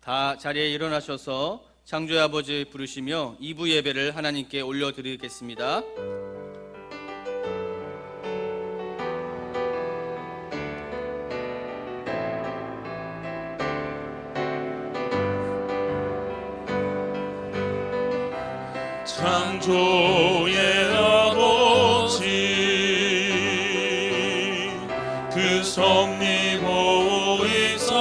다 자리에 일어나셔서 창조의 아버지 부르시며 2부 예배를 하나님께 올려드리겠습니다. 창조의 아버지 그 섭리 보이사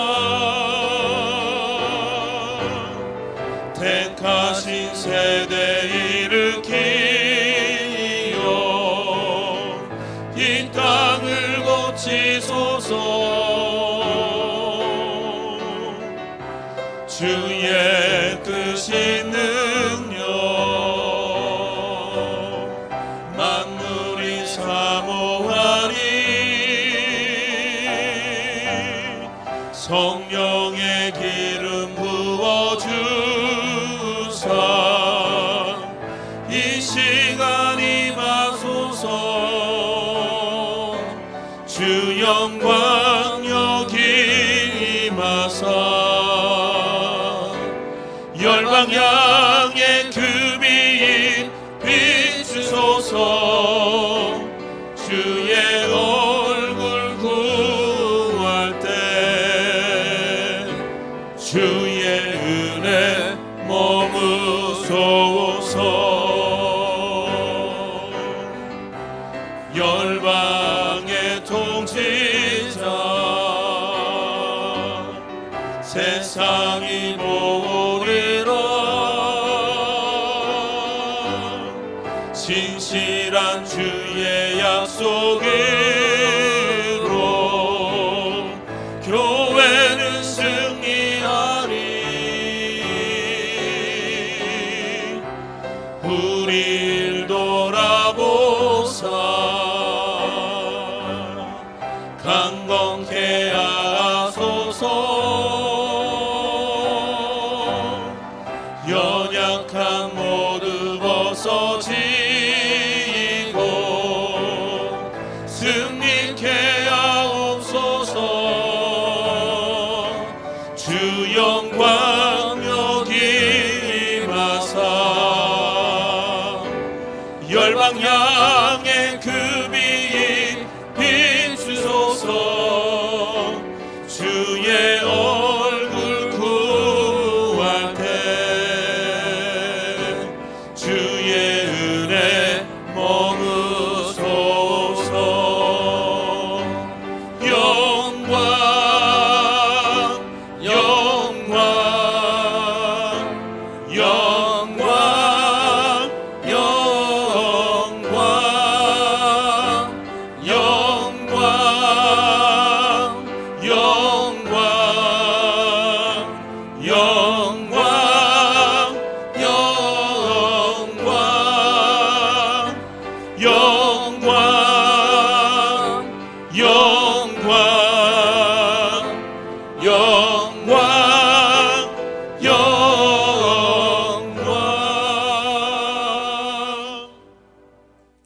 택하신 세대 일으키어 이 땅을 고치소서. 주의 뜻이 능력 만물이 사모하니 성령의 기름 부어주사 이 시간 임하소서. 주 영광 여기 임하사 열방향의 그 빛 비추소서. 주의 얼굴 구할 때 주의 은혜 머무소서. 열방의 통치자 세상이 보리라. 진실한 주의 약속으로 교회는 승리하리. 우리를 돌아보사 강건케 하소서. 연약한 모두 벗어지고 승리케 하옵소서. 주 영광 여기 임하사 열방향의 그 빛 비추소서. 주의 얼굴 구할 때 주의 은혜 머무소서. 영광 영광 영광 영광 영광 영광 영광 영광 영광 영광 영광 영광.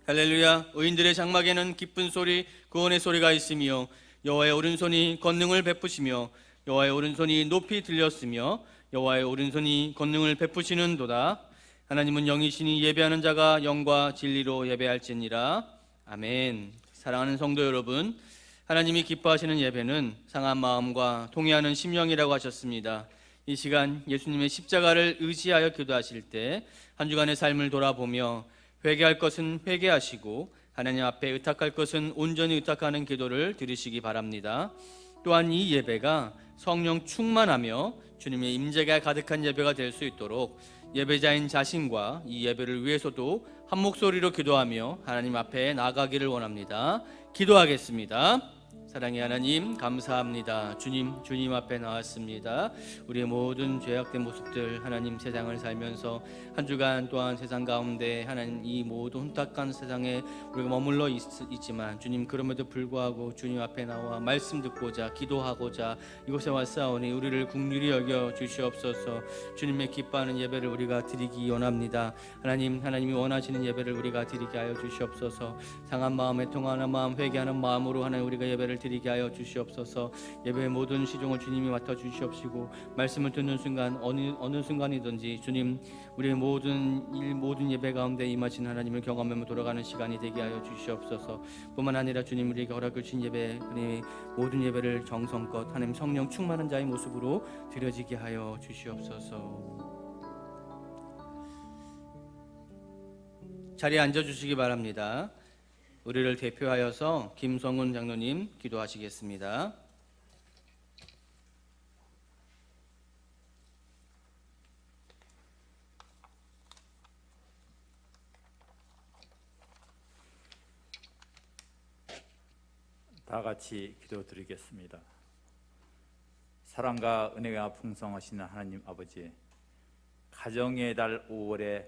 할렐루야. 의인들의 장막에는 기쁜 소리 구원의 소리가 있으며 여호와의 오른손이 권능을 베푸시며 여호와의 오른손이 높이 들렸으며 여호와의 오른손이 권능을 베푸시는도다. 하나님은 영이시니 예배하는 자가 영과 진리로 예배할지니라. 아멘. 사랑하는 성도 여러분, 하나님이 기뻐하시는 예배는 상한 마음과 통회하는 심령이라고 하셨습니다. 이 시간 예수님의 십자가를 의지하여 기도하실 때 한 주간의 삶을 돌아보며 회개할 것은 회개하시고 하나님 앞에 의탁할 것은 온전히 의탁하는 기도를 드리시기 바랍니다. 또한 이 예배가 성령 충만하며 주님의 임재가 가득한 예배가 될 수 있도록 예배자인 자신과 이 예배를 위해서도 한 목소리로 기도하며 하나님 앞에 나아가기를 원합니다. 기도하겠습니다. 사랑의 하나님, 감사합니다. 주님 앞에 나왔습니다. 우리의 모든 죄악된 모습들, 하나님 세상을 살면서 한 주간 또한 세상 가운데 하나님 이 모든 혼탁한 세상에 우리가 머물러 있지만 주님, 그럼에도 불구하고 주님 앞에 나와 말씀 듣고자 기도하고자 이곳에 왔사오니 우리를 긍휼히 여겨 주시옵소서. 주님의 기뻐하는 예배를 우리가 드리기 원합니다. 하나님이 원하시는 예배를 우리가 드리게 하여 주시옵소서. 상한 마음에 통하는 마음, 회개하는 마음으로 하나님 우리가 예배를 드리게 하여 주시옵소서. 예배의 모든 시종을 주님이 맡아 주시옵시고 말씀을 듣는 순간 어느 순간이든지 주님 우리의 모든 예배 가운데 임하신 하나님을 경험하며 돌아가는 시간이 되게 하여 주시옵소서. 뿐만 아니라 주님 우리에게 허락을 주신 예배 모든 예배를 정성껏 하나님 성령 충만한 자의 모습으로 드려지게 하여 주시옵소서. 자리에 앉아주시기 바랍니다. 우리를 대표하여서 김성훈 장로님 기도하시겠습니다. 다 같이 기도드리겠습니다. 사랑과 은혜가 풍성하신 하나님 아버지, 가정의 달 5월에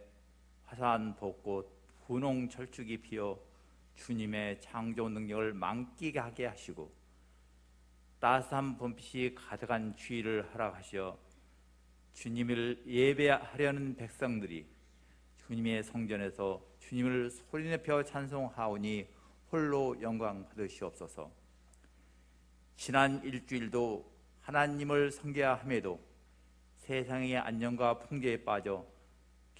화사한 벚꽃 분홍 철쭉이 피어 주님의 창조 능력을 만끽하게 하시고 따스한 봄빛이 가득한 주의를 허락하시어 주님을 예배하려는 백성들이 주님의 성전에서 주님을 소리내며 찬송하오니 홀로 영광 받으시옵소서. 지난 일주일도 하나님을 섬겨함에도 세상의 안녕과 풍조에 빠져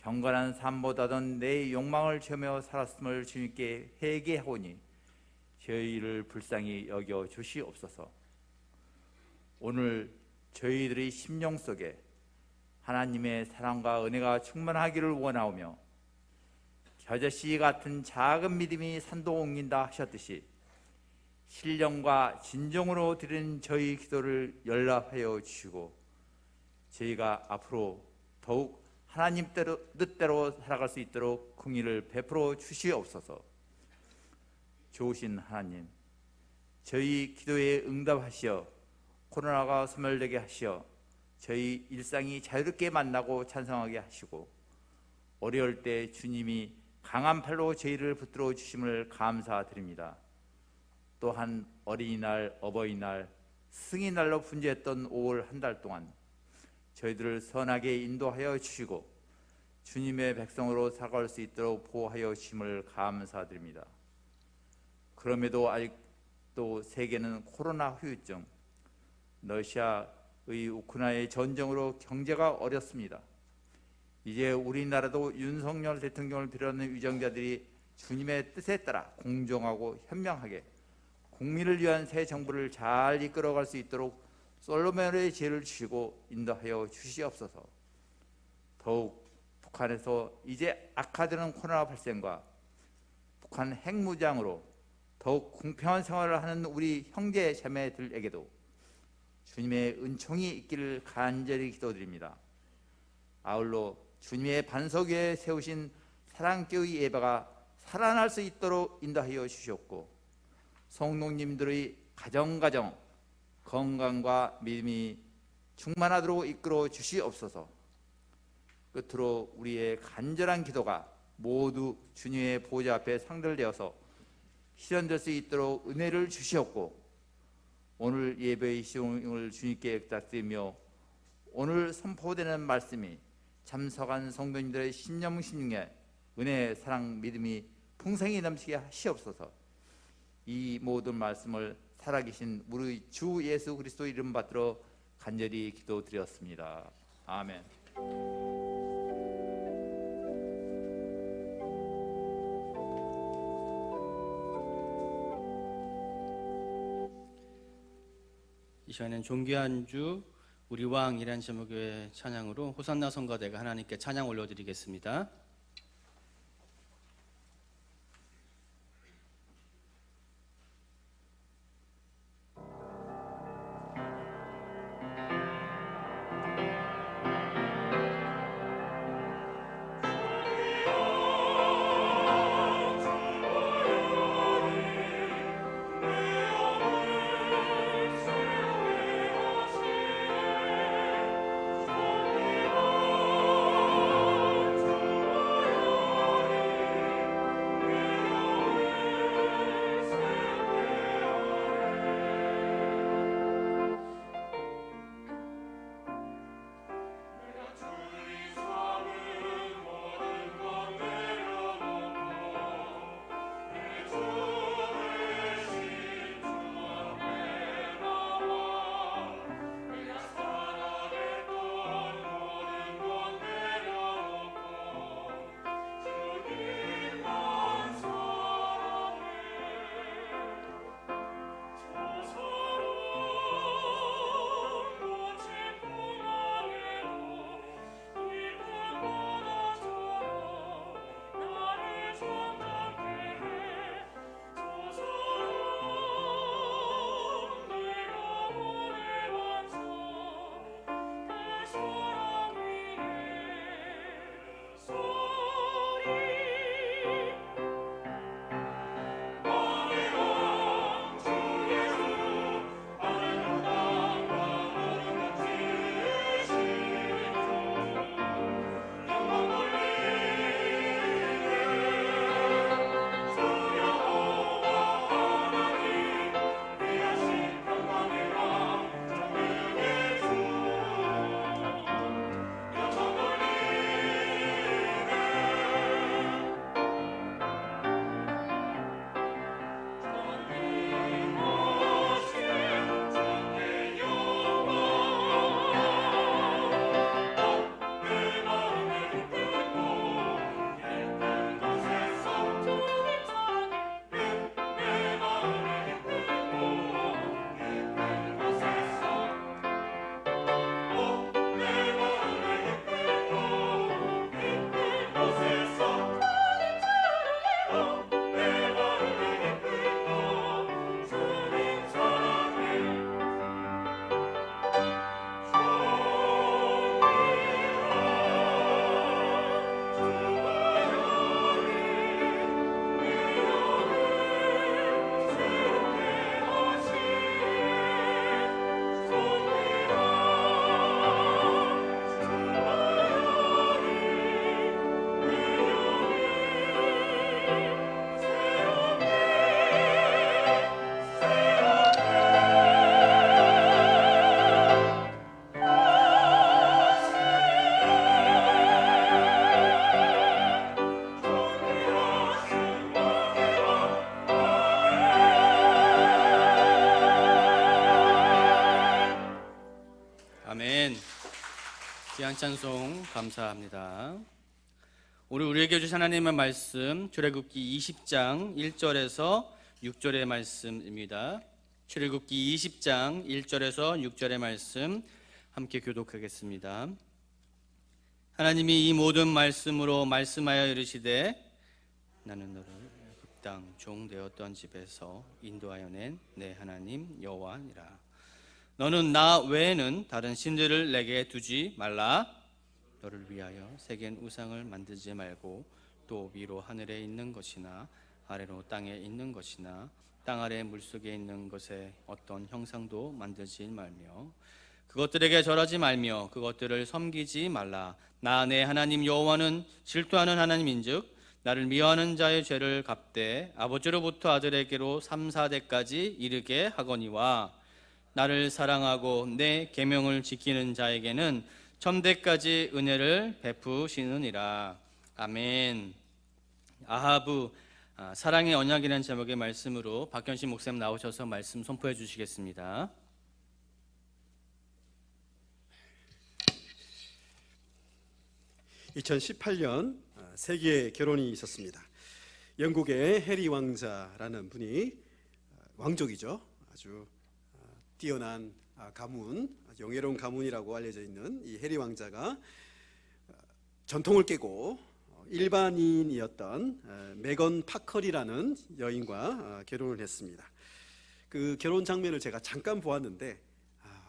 경건한 삶보다는 내 욕망을 채우며 살았음을 주님께 회개하오니 저희를 불쌍히 여겨 주시옵소서. 오늘 저희들의 심령 속에 하나님의 사랑과 은혜가 충만하기를 원하오며 겨자씨 같은 작은 믿음이 산도 옮긴다 하셨듯이 신령과 진정으로 드리는 저희 기도를 연락하여 주시고 저희가 앞으로 더욱 하나님 뜻대로 살아갈 수 있도록 긍휼을 베풀어 주시옵소서. 좋으신 하나님, 저희 기도에 응답하시어 코로나가 소멸되게 하시어 저희 일상이 자유롭게 만나고 찬송하게 하시고 어려울 때 주님이 강한 팔로 저희를 붙들어 주심을 감사드립니다. 또한 어린이날, 어버이날, 승인날로 분주했던 5월 한 달 동안 저희들을 선하게 인도하여 주시고 주님의 백성으로 살아갈 수 있도록 보호하여 주심을 감사드립니다. 그럼에도 아직도 세계는 코로나 후유증, 러시아의 우크라이나의 전쟁으로 경제가 어렵습니다. 이제 우리나라도 윤석열 대통령을 비롯하는 위정자들이 주님의 뜻에 따라 공정하고 현명하게 국민을 위한 새 정부를 잘 이끌어갈 수 있도록 솔로몬의 지혜를 주시고 인도하여 주시옵소서. 더욱 북한에서 이제 악화되는 코로나 발생과 북한 핵무장으로 더욱 공평한 생활을 하는 우리 형제 자매들에게도 주님의 은총이 있기를 간절히 기도드립니다. 아울러 주님의 반석 위에 세우신 사랑교회 예배가 살아날 수 있도록 인도하여 주시옵고 성도님들의 가정 건강과 믿음이 충만하도록 이끌어 주시옵소서. 끝으로 우리의 간절한 기도가 모두 주님의 보좌 앞에 상들되어서 실현될 수 있도록 은혜를 주시옵고 오늘 예배의 시용을 주님께 부탁드리며 오늘 선포되는 말씀이 참석한 성도님들의 신념신중에 은혜, 사랑, 믿음이 풍성히 넘치게 하시옵소서. 이 모든 말씀을 살아계신 우리 주 예수 그리스도 이름 받들어 간절히 기도드렸습니다. 아멘. 이 시간에는 존귀한 주 우리 왕이라는 제목의 찬양으로 호산나 성가대가 하나님께 찬양 올려드리겠습니다. 아멘. 귀한 찬송 감사합니다. 오늘 우리에게 주신 하나님의 말씀 출애굽기 20장 1절에서 6절의 말씀입니다. 출애굽기 20장 1절에서 6절의 말씀 함께 교독하겠습니다. 하나님이 이 모든 말씀으로 말씀하여 이르시되 나는 너를 애굽 땅 종 되었던 집에서 인도하여 낸 내 하나님 여호와니라. 너는 나 외에는 다른 신들을 내게 두지 말라. 너를 위하여 새긴 우상을 만들지 말고 또 위로 하늘에 있는 것이나 아래로 땅에 있는 것이나 땅 아래 물속에 있는 것에 어떤 형상도 만들지 말며 그것들에게 절하지 말며 그것들을 섬기지 말라. 나 내 하나님 여호와는 질투하는 하나님인즉 나를 미워하는 자의 죄를 갚되 아버지로부터 아들에게로 3, 4대까지 이르게 하거니와 나를 사랑하고 내 계명을 지키는 자에게는 천대까지 은혜를 베푸시느니라. 아멘. 아하브 사랑의 언약이라는 제목의 말씀으로 박현신 목사님 나오셔서 말씀 선포해 주시겠습니다. (2018년) 세계 결혼이 있었습니다. 영국의 해리 왕자라는 분이 왕족이죠. 아주 뛰어난 가문, 아주 영예로운 가문이라고 알려져 있는 이 해리 왕자가 전통을 깨고 일반인이었던 메건 파컬이라는 여인과 결혼을 했습니다. 그 결혼 장면을 제가 잠깐 보았는데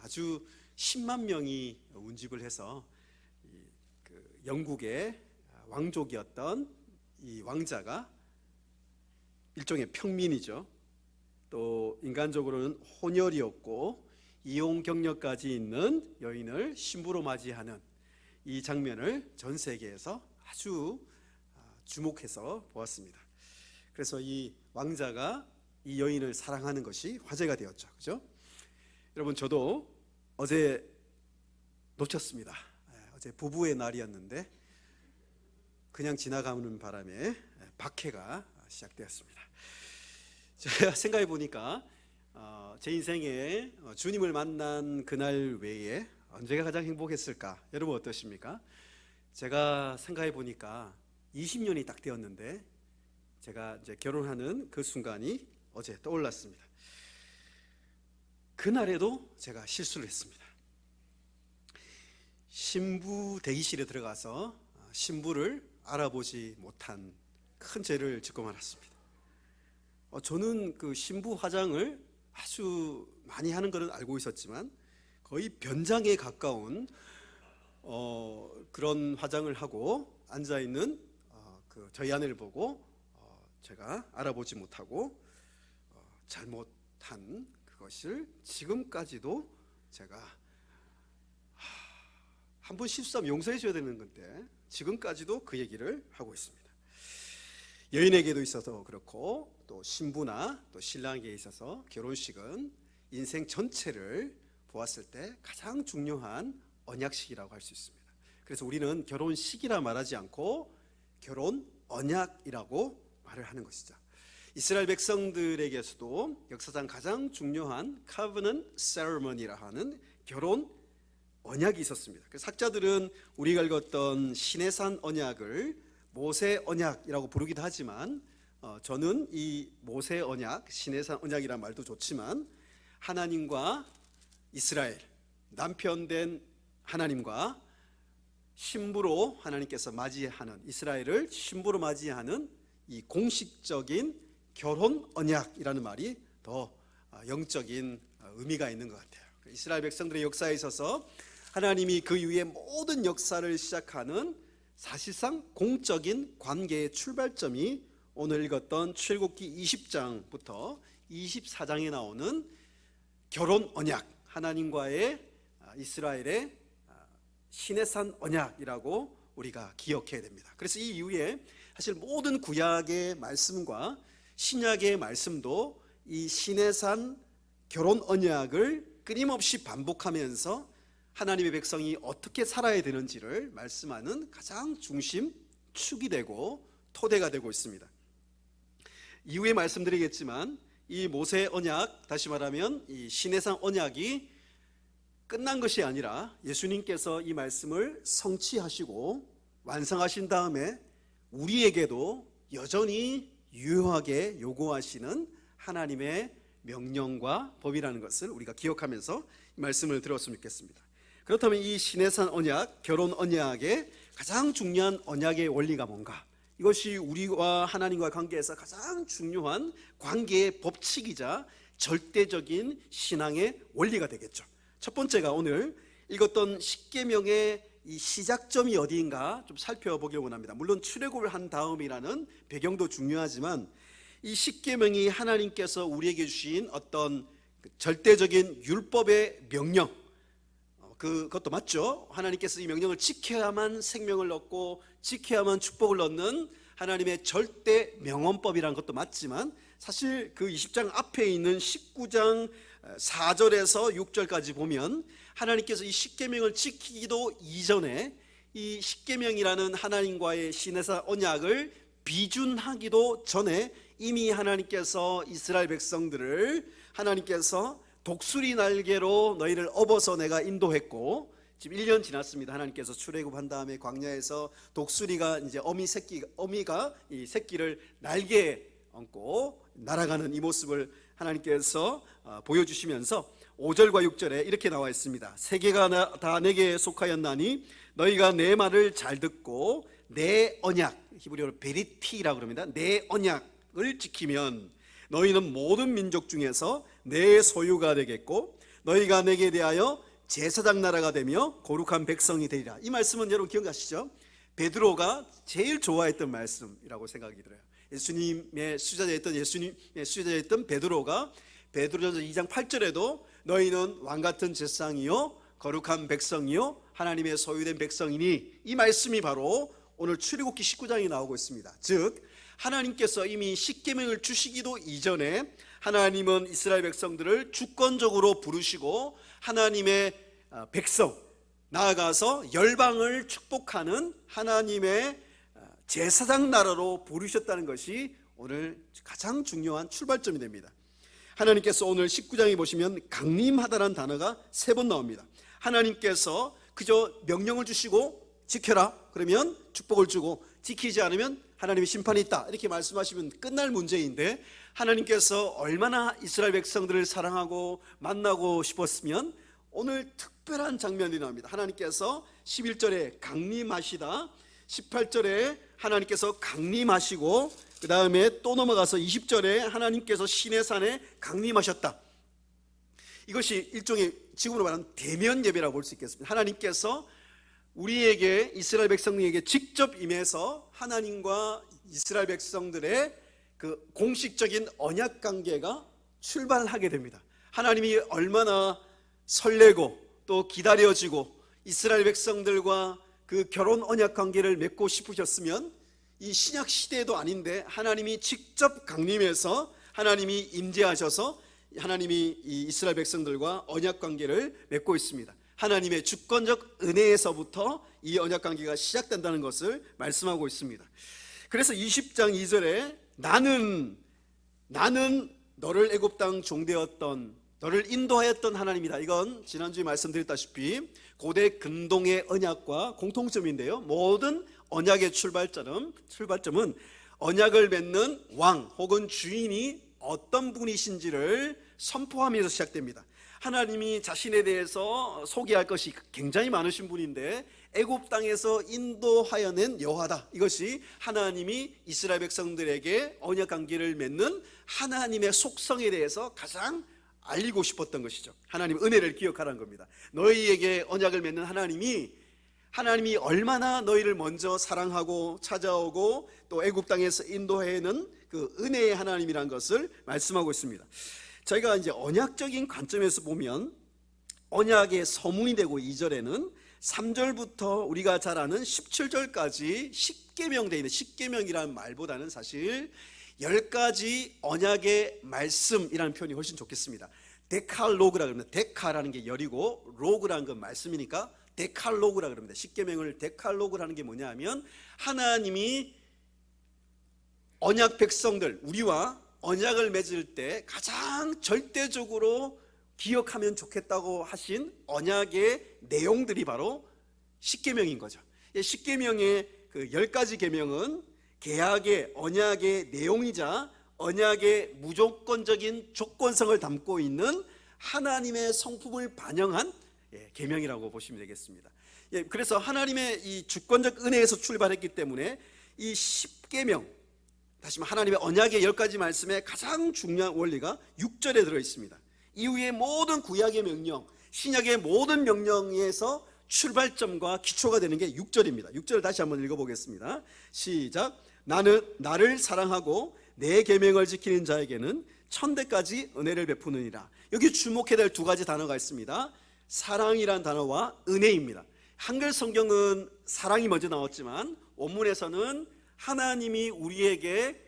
아주 10만 명이 운집을 해서 그 영국의 왕족이었던 이 왕자가 일종의 평민이죠. 또 인간적으로는 혼혈이었고 이용 경력까지 있는 여인을 신부로 맞이하는 이 장면을 전 세계에서 아주 주목해서 보았습니다. 그래서 이 왕자가 이 여인을 사랑하는 것이 화제가 되었죠. 그죠? 여러분, 저도 어제 놓쳤습니다. 어제 부부의 날이었는데 그냥 지나가는 바람에 박해가 시작되었습니다. 제가 생각해 보니까 제 인생에 주님을 만난 그날 외에 언제가 가장 행복했을까? 여러분 어떠십니까? 제가 생각해 보니까 20년이 딱 되었는데 제가 이제 결혼하는 그 순간이 어제 떠올랐습니다. 그날에도 제가 실수를 했습니다. 신부 대기실에 들어가서 신부를 알아보지 못한 큰 죄를 짓고 말았습니다. 저는 그 신부 화장을 아주 많이 하는 것은 알고 있었지만 거의 변장에 가까운 그런 화장을 하고 앉아있는 그 저희 아내를 보고 제가 알아보지 못하고 잘못한 그것을 지금까지도 제가 한 번 실수하면 용서해 줘야 되는 건데 지금까지도 그 얘기를 하고 있습니다. 여인에게도 있어서 그렇고 또 신부나 또 신랑에게 있어서 결혼식은 인생 전체를 보았을 때 가장 중요한 언약식이라고 할 수 있습니다. 그래서 우리는 결혼식이라 말하지 않고 결혼 언약이라고 말을 하는 것이죠. 이스라엘 백성들에게서도 역사상 가장 중요한 Covenant Ceremony라 하는 결혼 언약이 있었습니다. 그래서 학자들은 우리가 읽었던 시내산 언약을 모세 언약이라고 부르기도 하지만 저는 이 모세 언약, 시내산 언약이라는 말도 좋지만 하나님과 이스라엘, 남편된 하나님과 신부로 하나님께서 맞이하는, 이스라엘을 신부로 맞이하는 이 공식적인 결혼 언약이라는 말이 더 영적인 의미가 있는 것 같아요. 이스라엘 백성들의 역사에 있어서 하나님이 그 이후에 모든 역사를 시작하는 사실상 공적인 관계의 출발점이 오늘 읽었던 출애굽기 20장부터 24장에 나오는 결혼 언약, 하나님과의 이스라엘의 시내산 언약이라고 우리가 기억해야 됩니다. 그래서 이 이후에 사실 모든 구약의 말씀과 신약의 말씀도 이 시내산 결혼 언약을 끊임없이 반복하면서 하나님의 백성이 어떻게 살아야 되는지를 말씀하는 가장 중심 축이 되고 토대가 되고 있습니다. 이후에 말씀드리겠지만 이 모세 언약, 다시 말하면 이 시내산 언약이 끝난 것이 아니라 예수님께서 이 말씀을 성취하시고 완성하신 다음에 우리에게도 여전히 유효하게 요구하시는 하나님의 명령과 법이라는 것을 우리가 기억하면서 이 말씀을 들었으면 좋겠습니다. 그렇다면 이 시내산 언약, 결혼 언약의 가장 중요한 언약의 원리가 뭔가? 이것이 우리와 하나님과의 관계에서 가장 중요한 관계의 법칙이자 절대적인 신앙의 원리가 되겠죠. 첫 번째가 오늘 읽었던 십계명의 이 시작점이 어디인가 좀 살펴보기를 원합니다. 물론 출애굽을 한 다음이라는 배경도 중요하지만 이 십계명이 하나님께서 우리에게 주신 어떤 절대적인 율법의 명령, 그것도 맞죠. 하나님께서 이 명령을 지켜야만 생명을 얻고 지켜야만 축복을 얻는 하나님의 절대 명언법이라는 것도 맞지만 사실 그 20장 앞에 있는 19장 4절에서 6절까지 보면 하나님께서 이 십계명을 지키기도 이전에 이 십계명이라는 하나님과의 시내산 언약을 비준하기도 전에 이미 하나님께서 이스라엘 백성들을 하나님께서 독수리 날개로 너희를 업어서 내가 인도했고, 지금 1년 지났습니다. 하나님께서 출애굽한 다음에 광야에서 독수리가 이제 어미가 이 새끼를 날개에 얹고 날아가는 이 모습을 하나님께서 보여주시면서 5절과 6절에 이렇게 나와 있습니다. 세계가 다 내게 속하였나니 너희가 내 말을 잘 듣고 내 언약, 히브리어로 베리티라고 합니다. 내 언약을 지키면 너희는 모든 민족 중에서 내 소유가 되겠고 너희가 내게 대하여 제사장 나라가 되며 거룩한 백성이 되리라. 이 말씀은 여러분 기억하시죠? 베드로가 제일 좋아했던 말씀이라고 생각이 들어요. 예수님의 수제자였던 베드로가 베드로전서 2장 8절에도 너희는 왕같은 제사장이요 거룩한 백성이요 하나님의 소유된 백성이니, 이 말씀이 바로 오늘 출애굽기 19장에 나오고 있습니다. 즉 하나님께서 이미 십계명을 주시기도 이전에 하나님은 이스라엘 백성들을 주권적으로 부르시고 하나님의 백성, 나아가서 열방을 축복하는 하나님의 제사장 나라로 부르셨다는 것이 오늘 가장 중요한 출발점이 됩니다. 하나님께서 오늘 19장에 보시면 강림하다라는 단어가 3번 나옵니다. 하나님께서 그저 명령을 주시고 지켜라 그러면 축복을 주고, 지키지 않으면 하나님의 심판이 있다 이렇게 말씀하시면 끝날 문제인데, 하나님께서 얼마나 이스라엘 백성들을 사랑하고 만나고 싶었으면 오늘 특별한 장면이 나옵니다. 하나님께서 11절에 강림하시다, 18절에 하나님께서 강림하시고, 그 다음에 또 넘어가서 20절에 하나님께서 시내산에 강림하셨다. 이것이 일종의 지금으로 말하는 대면 예배라고 볼 수 있겠습니다. 하나님께서 우리에게, 이스라엘 백성에게 직접 임해서 하나님과 이스라엘 백성들의 그 공식적인 언약 관계가 출발하게 됩니다. 하나님이 얼마나 설레고 또 기다려지고 이스라엘 백성들과 그 결혼 언약 관계를 맺고 싶으셨으면 이 신약 시대도 아닌데 하나님이 직접 강림해서 하나님이 임재하셔서 하나님이 이 이스라엘 백성들과 언약 관계를 맺고 있습니다. 하나님의 주권적 은혜에서부터 이 언약 관계가 시작된다는 것을 말씀하고 있습니다. 그래서 20장 2절에 나는 너를 애굽 땅 종되었던, 너를 인도하였던 하나님이다. 이건 지난주에 말씀드렸다시피 고대 근동의 언약과 공통점인데요, 모든 언약의 출발점은 언약을 맺는 왕 혹은 주인이 어떤 분이신지를 선포하면서 시작됩니다. 하나님이 자신에 대해서 소개할 것이 굉장히 많으신 분인데 애굽 땅에서 인도하여낸 여호와다. 이것이 하나님이 이스라엘 백성들에게 언약 관계를 맺는 하나님의 속성에 대해서 가장 알리고 싶었던 것이죠. 하나님의 은혜를 기억하라는 겁니다. 너희에게 언약을 맺는 하나님이 얼마나 너희를 먼저 사랑하고 찾아오고 또 애굽 땅에서 인도해는 그 은혜의 하나님이라는 것을 말씀하고 있습니다. 저희가 이제 언약적인 관점에서 보면 언약의 서문이 되고 2절에는 3절부터 우리가 잘 아는 17절까지 십계명 되어 있는, 십계명이라는 말보다는 사실 10가지 언약의 말씀이라는 표현이 훨씬 좋겠습니다. 데칼로그라고 합니다. 데카라는 게 열이고 로그라는 건 말씀이니까 데칼로그라고 합니다. 십계명을 데칼로그라는 게 뭐냐 하면 하나님이 언약 백성들, 우리와 언약을 맺을 때 가장 절대적으로 기억하면 좋겠다고 하신 언약의 내용들이 바로 십계명인 거죠. 십계명의 그 10가지 계명은 계약의 언약의 내용이자 언약의 무조건적인 조건성을 담고 있는 하나님의 성품을 반영한 계명이라고 보시면 되겠습니다. 그래서 하나님의 이 주권적 은혜에서 출발했기 때문에 이 십계명, 다시 말해 하나님의 언약의 10가지 말씀에 가장 중요한 원리가 6절에 들어 있습니다. 이후에 모든 구약의 명령, 신약의 모든 명령에서 출발점과 기초가 되는 게 6절입니다. 6절을 다시 한번 읽어보겠습니다. 시작. 나를 사랑하고 내 계명을 지키는 자에게는 천대까지 은혜를 베푸느니라. 여기 주목해야 될 두 가지 단어가 있습니다. 사랑이란 단어와 은혜입니다. 한글 성경은 사랑이 먼저 나왔지만 원문에서는 하나님이 우리에게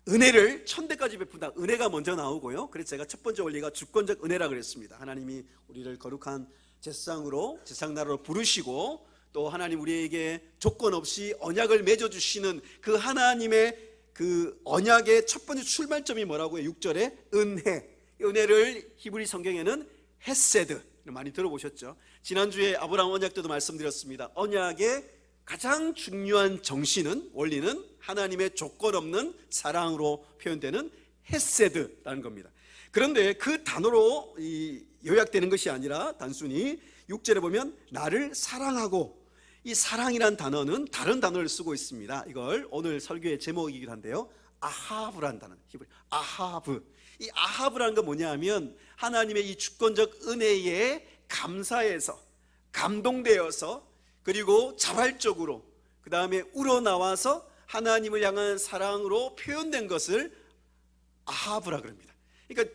은혜를 천대까지 베푼다. 은혜가 먼저 나오고요. 그래서 제가 첫 번째 원리가 주권적 은혜라 그랬습니다. 하나님이 우리를 거룩한 제사장으로 제사장나라로 부르시고 또 하나님 우리에게 조건 없이 언약을 맺어주시는 그 하나님의 그 언약의 첫 번째 출발점이 뭐라고요? 6절에 은혜. 은혜를 히브리 성경에는 헤세드 많이 들어보셨죠? 지난주에 아브라함 언약 때도 말씀드렸습니다. 언약의 가장 중요한 정신은 원리는 하나님의 조건 없는 사랑으로 표현되는 헤세드라는 겁니다. 그런데 그 단어로 요약되는 것이 아니라 단순히 6절에 보면 나를 사랑하고, 이 사랑이란 단어는 다른 단어를 쓰고 있습니다. 이걸 오늘 설교의 제목이기도 한데요, 아하브라는 단어, 히브리 아하브. 이 아하브라는 건 뭐냐 하면 하나님의 이 주권적 은혜에 감사해서 감동되어서 그리고 자발적으로 그 다음에 우러나와서 하나님을 향한 사랑으로 표현된 것을 아하브라 그럽니다. 그러니까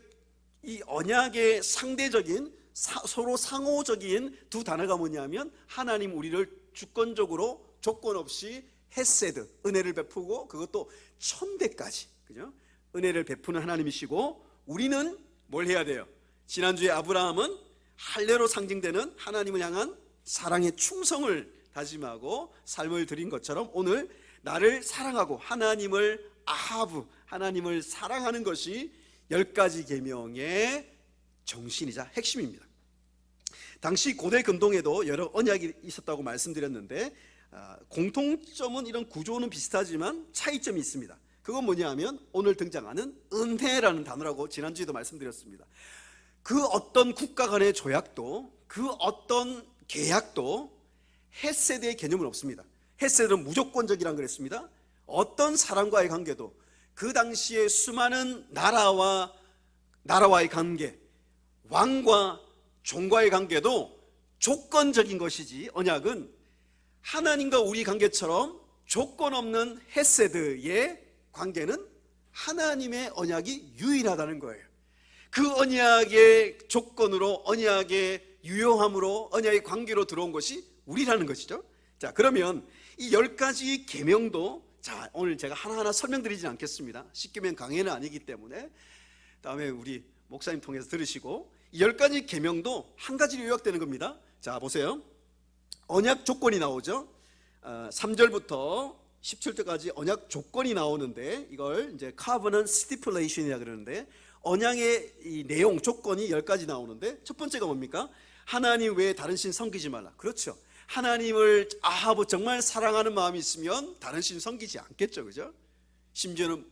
이 언약의 상대적인 서로 상호적인 두 단어가 뭐냐면 하나님 우리를 주권적으로 조건 없이 헤세드 은혜를 베푸고 그것도 천대까지, 그죠? 은혜를 베푸는 하나님이시고 우리는 뭘 해야 돼요? 지난주에 아브라함은 할례로 상징되는 하나님을 향한 사랑의 충성을 다짐하고 삶을 드린 것처럼 오늘 나를 사랑하고 하나님을 아하브, 하나님을 사랑하는 것이 10가지 계명의 정신이자 핵심입니다. 당시 고대 근동에도 여러 언약이 있었다고 말씀드렸는데 공통점은 이런 구조는 비슷하지만 차이점이 있습니다. 그건 뭐냐 하면 오늘 등장하는 은혜라는 단어라고 지난주에도 말씀드렸습니다. 그 어떤 국가 간의 조약도 그 어떤 계약도 헤세드의 개념은 없습니다. 헤세드는 무조건적이라고 그랬습니다. 어떤 사람과의 관계도 그 당시에 수많은 나라와의 관계, 왕과 종과의 관계도 조건적인 것이지, 언약은 하나님과 우리 관계처럼 조건 없는 헤세드의 관계는 하나님의 언약이 유일하다는 거예요. 그 언약의 조건으로, 언약의 유효함으로, 언약의 관계로 들어온 것이 우리라는 것이죠. 자, 그러면 이 10가지 계명도, 자, 오늘 제가 하나하나 설명드리진 않겠습니다. 십계명 강해는 아니기 때문에 다음에 우리 목사님 통해서 들으시고, 이 10가지 계명도 한 가지로 요약되는 겁니다. 자, 보세요. 언약 조건이 나오죠. 3절부터 17절까지 언약 조건이 나오는데 이걸 이제 covenant stipulation이라 그러는데, 언약의 이 내용 조건이 10가지 나오는데 첫 번째가 뭡니까? 하나님 외에 다른 신 섬기지 말라. 그렇죠. 하나님을 아하브 정말 사랑하는 마음이 있으면 다른 신 섬기지 않겠죠, 그죠? 심지어는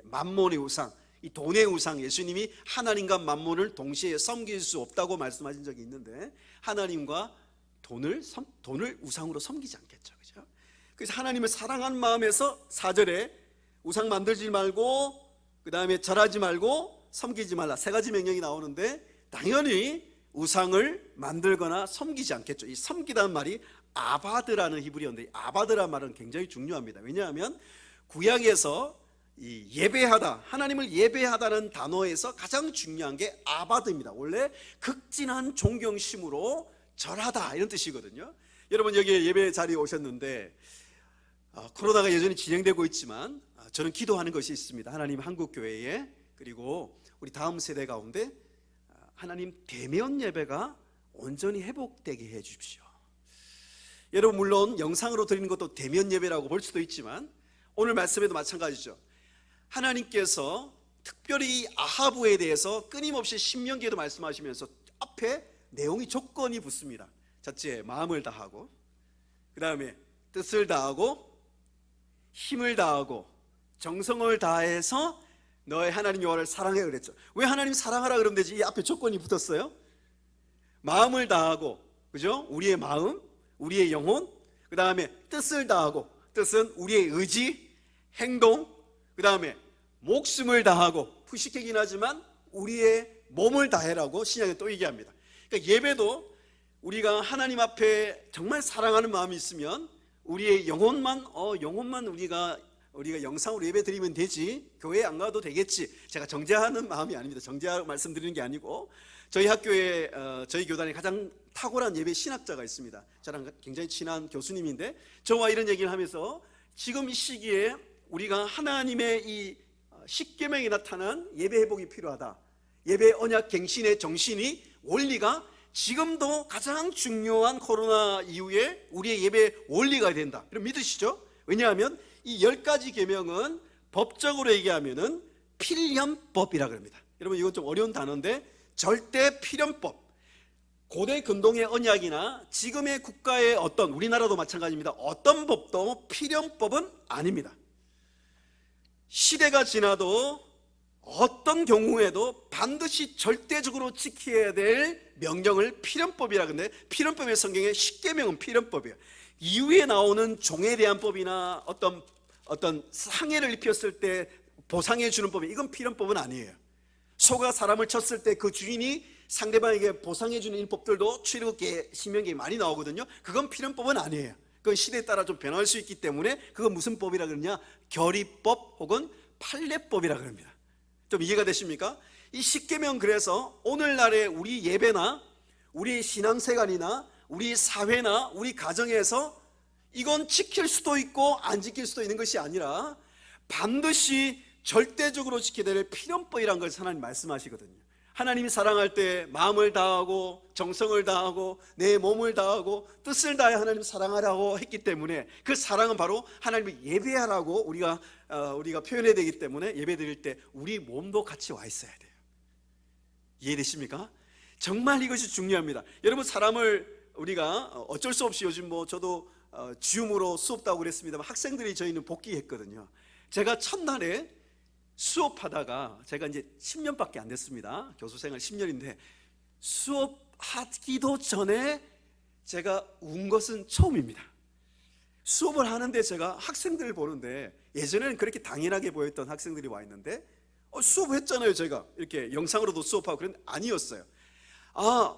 만몬의 우상, 이 돈의 우상, 예수님이 하나님과 만몬을 동시에 섬길 수 없다고 말씀하신 적이 있는데 하나님과 돈을 우상으로 섬기지 않겠죠, 그죠? 그래서 하나님을 사랑하는 마음에서 4절에 우상 만들지 말고 그 다음에 절하지 말고 섬기지 말라, 3가지 명령이 나오는데 당연히 우상을 만들거나 섬기지 않겠죠. 이 섬기다는 말이 아바드라는 히브리어인데, 아바드라는 말은 굉장히 중요합니다. 왜냐하면 구약에서 이 예배하다, 하나님을 예배하다는 단어에서 가장 중요한 게 아바드입니다. 원래 극진한 존경심으로 절하다 이런 뜻이거든요. 여러분 여기 예배 자리에 오셨는데 코로나가 여전히 진행되고 있지만 저는 기도하는 것이 있습니다. 하나님 한국교회에, 그리고 우리 다음 세대 가운데 하나님 대면 예배가 온전히 회복되게 해 주십시오. 여러분 물론 영상으로 드리는 것도 대면 예배라고 볼 수도 있지만 오늘 말씀에도 마찬가지죠. 하나님께서 특별히 아하브에 대해서 끊임없이 신명기에도 말씀하시면서 앞에 내용이 조건이 붙습니다. 첫째, 마음을 다하고, 그 다음에 뜻을 다하고, 힘을 다하고, 정성을 다해서 너의 하나님 여호와를 사랑해 그랬죠. 왜 하나님 사랑하라 그러면 되지? 이 앞에 조건이 붙었어요. 마음을 다하고, 그죠? 우리의 마음, 우리의 영혼, 그 다음에 뜻을 다하고, 뜻은 우리의 의지, 행동, 그 다음에 목숨을 다하고, 푸시케긴 하지만 우리의 몸을 다해라고 신약에 또 얘기합니다. 그러니까 예배도 우리가 하나님 앞에 정말 사랑하는 마음이 있으면 우리의 영혼만 우리가 영상으로 예배 드리면 되지, 교회 안 가도 되겠지, 제가 정죄하는 마음이 아닙니다. 정죄하고 말씀드리는 게 아니고, 저희 학교에 저희 교단에 가장 탁월한 예배 신학자가 있습니다. 저랑 굉장히 친한 교수님인데, 저와 이런 얘기를 하면서 지금 이 시기에 우리가 하나님의 이 십계명에 나타난 예배 회복이 필요하다, 예배 언약 갱신의 정신이, 원리가 지금도 가장 중요한 코로나 이후에 우리의 예배 원리가 된다, 그럼 믿으시죠? 왜냐하면 이 10가지 계명은 법적으로 얘기하면은 필연법이라 그럽니다. 여러분, 이건 좀 어려운 단어인데, 절대 필연법. 고대 근동의 언약이나 지금의 국가의 어떤, 우리나라도 마찬가지입니다. 어떤 법도 필연법은 아닙니다. 시대가 지나도 어떤 경우에도 반드시 절대적으로 지켜야 될 명령을 필연법이라 그러는데, 필연법의 성경에 십계명은 필연법이에요. 이후에 나오는 종에 대한 법이나 어떤 상해를 입혔을 때 보상해 주는 법이, 이건 필연법은 아니에요. 소가 사람을 쳤을 때 그 주인이 상대방에게 보상해 주는 일법들도 출애굽기에, 신명기에 많이 나오거든요. 그건 필연법은 아니에요. 그건 시대에 따라 좀 변할 수 있기 때문에 그건 무슨 법이라 그러냐? 결의법 혹은 판례법이라 그럽니다. 좀 이해가 되십니까? 이 십계명, 그래서 오늘날의 우리 예배나 우리 신앙생활이나 우리 사회나 우리 가정에서 이건 지킬 수도 있고 안 지킬 수도 있는 것이 아니라 반드시 절대적으로 지켜야 될 필연법이라는 걸 하나님 말씀하시거든요. 하나님이 사랑할 때 마음을 다하고 정성을 다하고 내 몸을 다하고 뜻을 다해 하나님 사랑하라고 했기 때문에, 그 사랑은 바로 하나님을 예배하라고 우리가 표현해야 되기 때문에, 예배 드릴 때 우리 몸도 같이 와 있어야 돼요. 이해되십니까? 정말 이것이 중요합니다. 여러분, 사람을 우리가 어쩔 수 없이, 요즘 저도 줌으로 수업도 하고 그랬습니다만 학생들이 저희는 복귀했거든요. 제가 첫날에 수업하다가, 제가 이제 10년밖에 안 됐습니다. 교수생활 10년인데 수업하기도 전에 제가 운 것은 처음입니다. 수업을 하는데 제가 학생들을 보는데, 예전에는 그렇게 당연하게 보였던 학생들이 와 있는데, 수업했잖아요. 제가 이렇게 영상으로도 수업하고 그랬는데 아니었어요.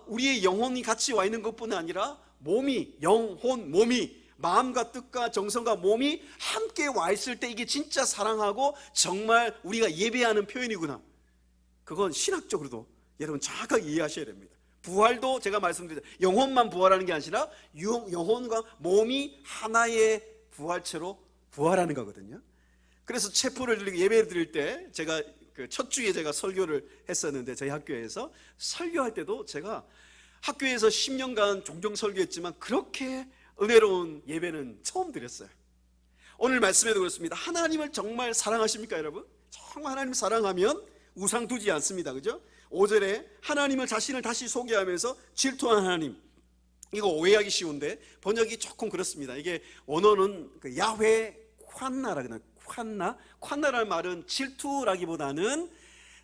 우리의 영혼이 같이 와 있는 것뿐 아니라 몸이, 영혼, 몸이, 마음과 뜻과 정성과 몸이 함께 와 있을 때 이게 진짜 사랑하고 정말 우리가 예배하는 표현이구나. 그건 신학적으로도 여러분 정확하게 이해하셔야 됩니다. 부활도 제가 말씀드렸죠. 영혼만 부활하는 게 아니라 영혼과 몸이 하나의 부활체로 부활하는 거거든요. 그래서 체포를 드리고 예배를 드릴 때, 제가 그 첫 주에 제가 설교를 했었는데, 저희 학교에서 설교할 때도 제가 학교에서 10년간 종종 설교했지만 그렇게 은혜로운 예배는 처음 드렸어요. 오늘 말씀에도 그렇습니다. 하나님을 정말 사랑하십니까, 여러분? 정말 하나님 사랑하면 우상 두지 않습니다. 그죠? 5절에 하나님을, 자신을 다시 소개하면서 질투하는 하나님, 이거 오해하기 쉬운데 번역이 조금 그렇습니다. 이게 원어는 그 야훼 콴나라 그러나, 콴나라는 말은 질투라기보다는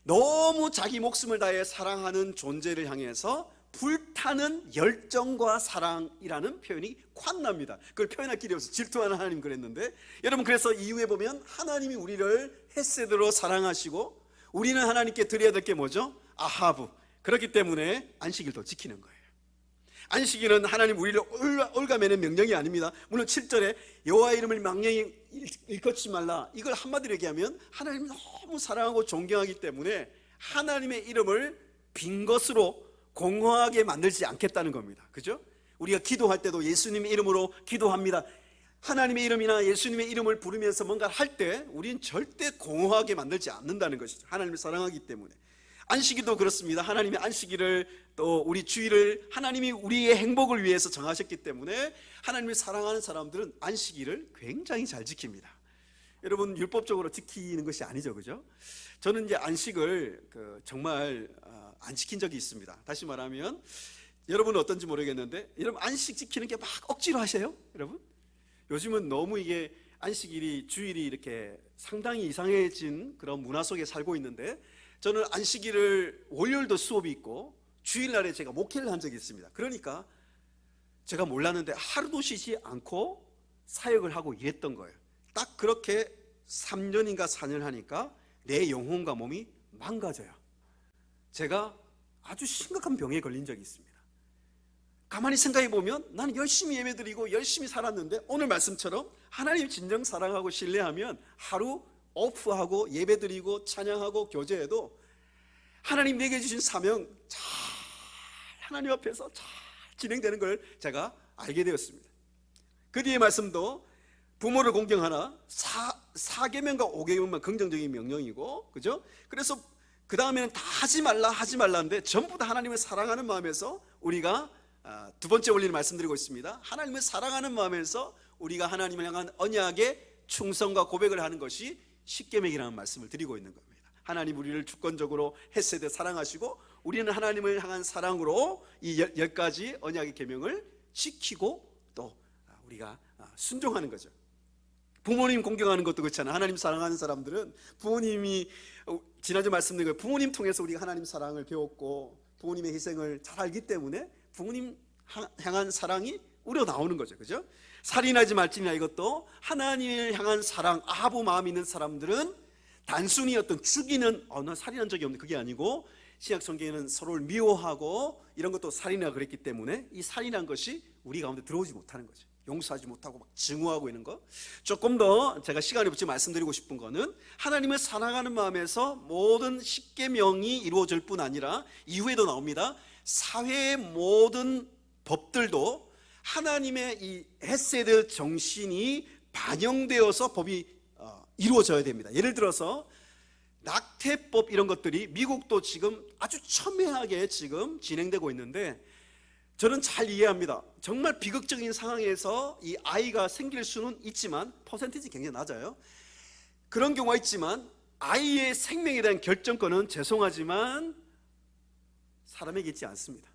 너무 자기 목숨을 다해 사랑하는 존재를 향해서 불타는 열정과 사랑이라는 표현이 콴나입니다. 그걸 표현할 길이 없어서 질투하는 하나님 그랬는데, 여러분, 그래서 이후에 보면 하나님이 우리를 헤세드로 사랑하시고 우리는 하나님께 드려야 될 게 뭐죠? 아하브. 그렇기 때문에 안식일도 지키는 거예요. 안식일은 하나님 우리를 올가매는 명령이 아닙니다. 물론 7절에 여호와의 이름을 망령히 일컫지 말라, 이걸 한마디로 얘기하면 하나님을 너무 사랑하고 존경하기 때문에 하나님의 이름을 빈 것으로 공허하게 만들지 않겠다는 겁니다. 그죠? 우리가 기도할 때도 예수님의 이름으로 기도합니다. 하나님의 이름이나 예수님의 이름을 부르면서 뭔가 할 때 우리는 절대 공허하게 만들지 않는다는 것이죠. 하나님을 사랑하기 때문에. 안식일도 그렇습니다. 하나님의 안식일을, 또 우리 주일을 하나님이 우리의 행복을 위해서 정하셨기 때문에 하나님을 사랑하는 사람들은 안식일을 굉장히 잘 지킵니다. 여러분 율법적으로 지키는 것이 아니죠, 그죠? 저는 이제 안식을 정말 안 지킨 적이 있습니다. 다시 말하면 여러분은 어떤지 모르겠는데 여러분 안식 지키는 게 막 억지로 하세요, 여러분? 요즘은 너무 이게 안식일이 주일이 이렇게 상당히 이상해진 그런 문화 속에 살고 있는데 저는 안식일을 월요일도 수업이 있고 주일날에 제가 목회를 한 적이 있습니다. 그러니까 제가 몰랐는데 하루도 쉬지 않고 사역을 하고 일했던 거예요. 딱 그렇게 3년인가 4년 하니까 내 영혼과 몸이 망가져요. 제가 아주 심각한 병에 걸린 적이 있습니다. 가만히 생각해 보면 나는 열심히 예배드리고 열심히 살았는데 오늘 말씀처럼 하나님 진정 사랑하고 신뢰하면 하루 오프하고 예배드리고 찬양하고 교제해도 하나님 내게 주신 사명 잘 하나님 앞에서 잘 진행되는 걸 제가 알게 되었습니다. 그 뒤에 말씀도 부모를 공경하라. 4계명과 5계명만 긍정적인 명령이고, 그죠? 그래서 그 다음에는 다 하지 말라인데 전부 다 하나님을 사랑하는 마음에서 우리가 두 번째 원리를 말씀드리고 있습니다. 하나님을 사랑하는 마음에서 우리가 하나님을 향한 언약의 충성과 고백을 하는 것이 10계명이라는 말씀을 드리고 있는 겁니다. 하나님 우리를 주권적으로 헤세드 사랑하시고 우리는 하나님을 향한 사랑으로 이 10가지 언약의 계명을 지키고 또 우리가 순종하는 거죠. 부모님 공경하는 것도 그렇잖아요. 하나님 사랑하는 사람들은 부모님이 지난주 말씀드린 거예요. 부모님 통해서 우리가 하나님 사랑을 배웠고 부모님의 희생을 잘 알기 때문에 부모님 향한 사랑이 우러나오는 거죠. 그죠? 살인하지 말지니라 이것도 하나님을 향한 사랑, 아부 마음 있는 사람들은 단순히 어떤 죽이는 나 살인한 적이 없는데 그게 아니고 신약 성경에는 서로를 미워하고 이런 것도 살인이라 그랬기 때문에 이 살인한 것이 우리 가운데 들어오지 못하는 거죠. 용서하지 못하고 막 증오하고 있는 거. 조금 더 제가 시간이 없지 말씀드리고 싶은 거는 하나님을 사랑하는 마음에서 모든 10계명이 이루어질 뿐 아니라 이후에도 나옵니다. 사회의 모든 법들도 하나님의 이 헤세드 정신이 반영되어서 법이 이루어져야 됩니다. 예를 들어서 낙태법 이런 것들이 미국도 지금 아주 첨예하게 지금 진행되고 있는데 저는 잘 이해합니다. 정말 비극적인 상황에서 이 아이가 생길 수는 있지만 퍼센티지 굉장히 낮아요. 그런 경우가 있지만 아이의 생명에 대한 결정권은 죄송하지만 사람에게 있지 않습니다.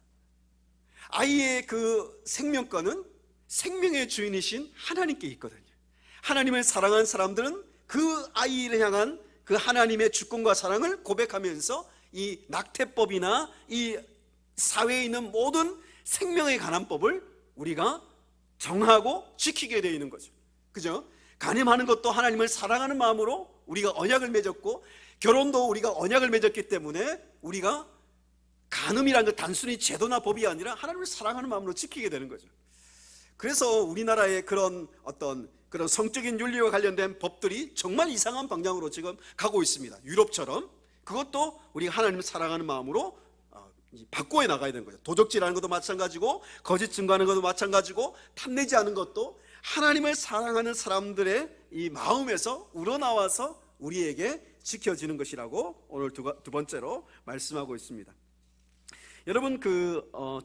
아이의 그 생명권은 생명의 주인이신 하나님께 있거든요. 하나님을 사랑하는 사람들은 그 아이를 향한 그 하나님의 주권과 사랑을 고백하면서 이 낙태법이나 이 사회에 있는 모든 생명에 관한 법을 우리가 정하고 지키게 되어 있는 거죠. 그죠? 간임하는 것도 하나님을 사랑하는 마음으로 우리가 언약을 맺었고 결혼도 우리가 언약을 맺었기 때문에 우리가 간음이라는 것 단순히 제도나 법이 아니라 하나님을 사랑하는 마음으로 지키게 되는 거죠. 그래서 우리나라의 그런 성적인 윤리와 관련된 법들이 정말 이상한 방향으로 지금 가고 있습니다. 유럽처럼. 그것도 우리가 하나님을 사랑하는 마음으로 바꿔 나가야 되는 거죠. 도적질하는 것도 마찬가지고 거짓 증거하는 것도 마찬가지고 탐내지 않은 것도 하나님을 사랑하는 사람들의 이 마음에서 우러나와서 우리에게 지켜지는 것이라고 오늘 두 번째로 말씀하고 있습니다. 여러분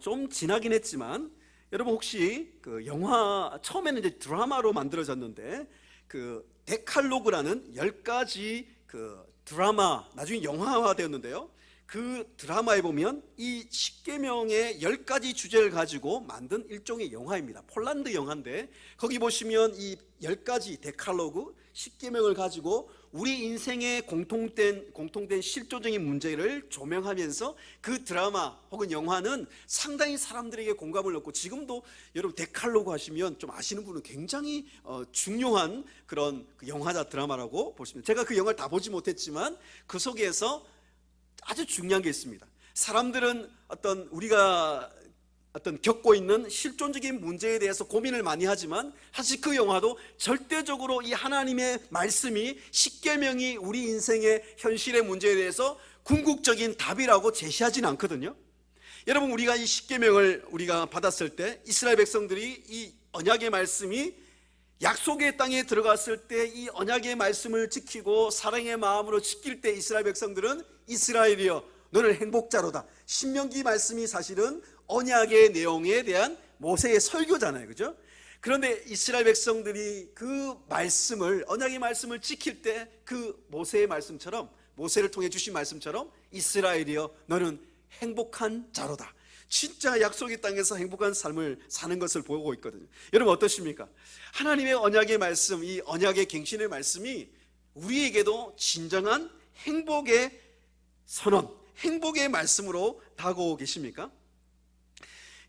좀 지나긴 했지만 여러분 혹시 그 영화 처음에는 이제 드라마로 만들어졌는데 그 데칼로그라는 10가지 그 드라마 나중에 영화화 되었는데요. 그 드라마에 보면 이 10계명의 10가지 주제를 가지고 만든 일종의 영화입니다. 폴란드 영화인데 거기 보시면 이 10가지 데칼로그 10계명을 가지고 우리 인생의 공통된 실존적인 문제를 조명하면서 그 드라마 혹은 영화는 상당히 사람들에게 공감을 얻고 지금도 여러분 데칼로그 하시면 좀 아시는 분은 굉장히 중요한 그런 영화자 드라마라고 보시면 제가 그 영화를 다 보지 못했지만 그 속에서 아주 중요한 게 있습니다. 사람들은 우리가 겪고 있는 실존적인 문제에 대해서 고민을 많이 하지만 사실 그 영화도 절대적으로 이 하나님의 말씀이 10계명이 우리 인생의 현실의 문제에 대해서 궁극적인 답이라고 제시하지는 않거든요. 여러분 우리가 이 10계명을 우리가 받았을 때 이스라엘 백성들이 이 언약의 말씀이 약속의 땅에 들어갔을 때 이 언약의 말씀을 지키고 사랑의 마음으로 지킬 때 이스라엘 백성들은 이스라엘이여 너는 행복자로다. 신명기 말씀이 사실은 언약의 내용에 대한 모세의 설교잖아요. 그죠? 그런데 이스라엘 백성들이 그 말씀을, 언약의 말씀을 지킬 때 그 모세의 말씀처럼, 모세를 통해 주신 말씀처럼 이스라엘이여 너는 행복한 자로다, 진짜 약속의 땅에서 행복한 삶을 사는 것을 보고 있거든요. 여러분 어떠십니까? 하나님의 언약의 말씀, 이 언약의 갱신의 말씀이 우리에게도 진정한 행복의 선언, 행복의 말씀으로 다가오고 계십니까?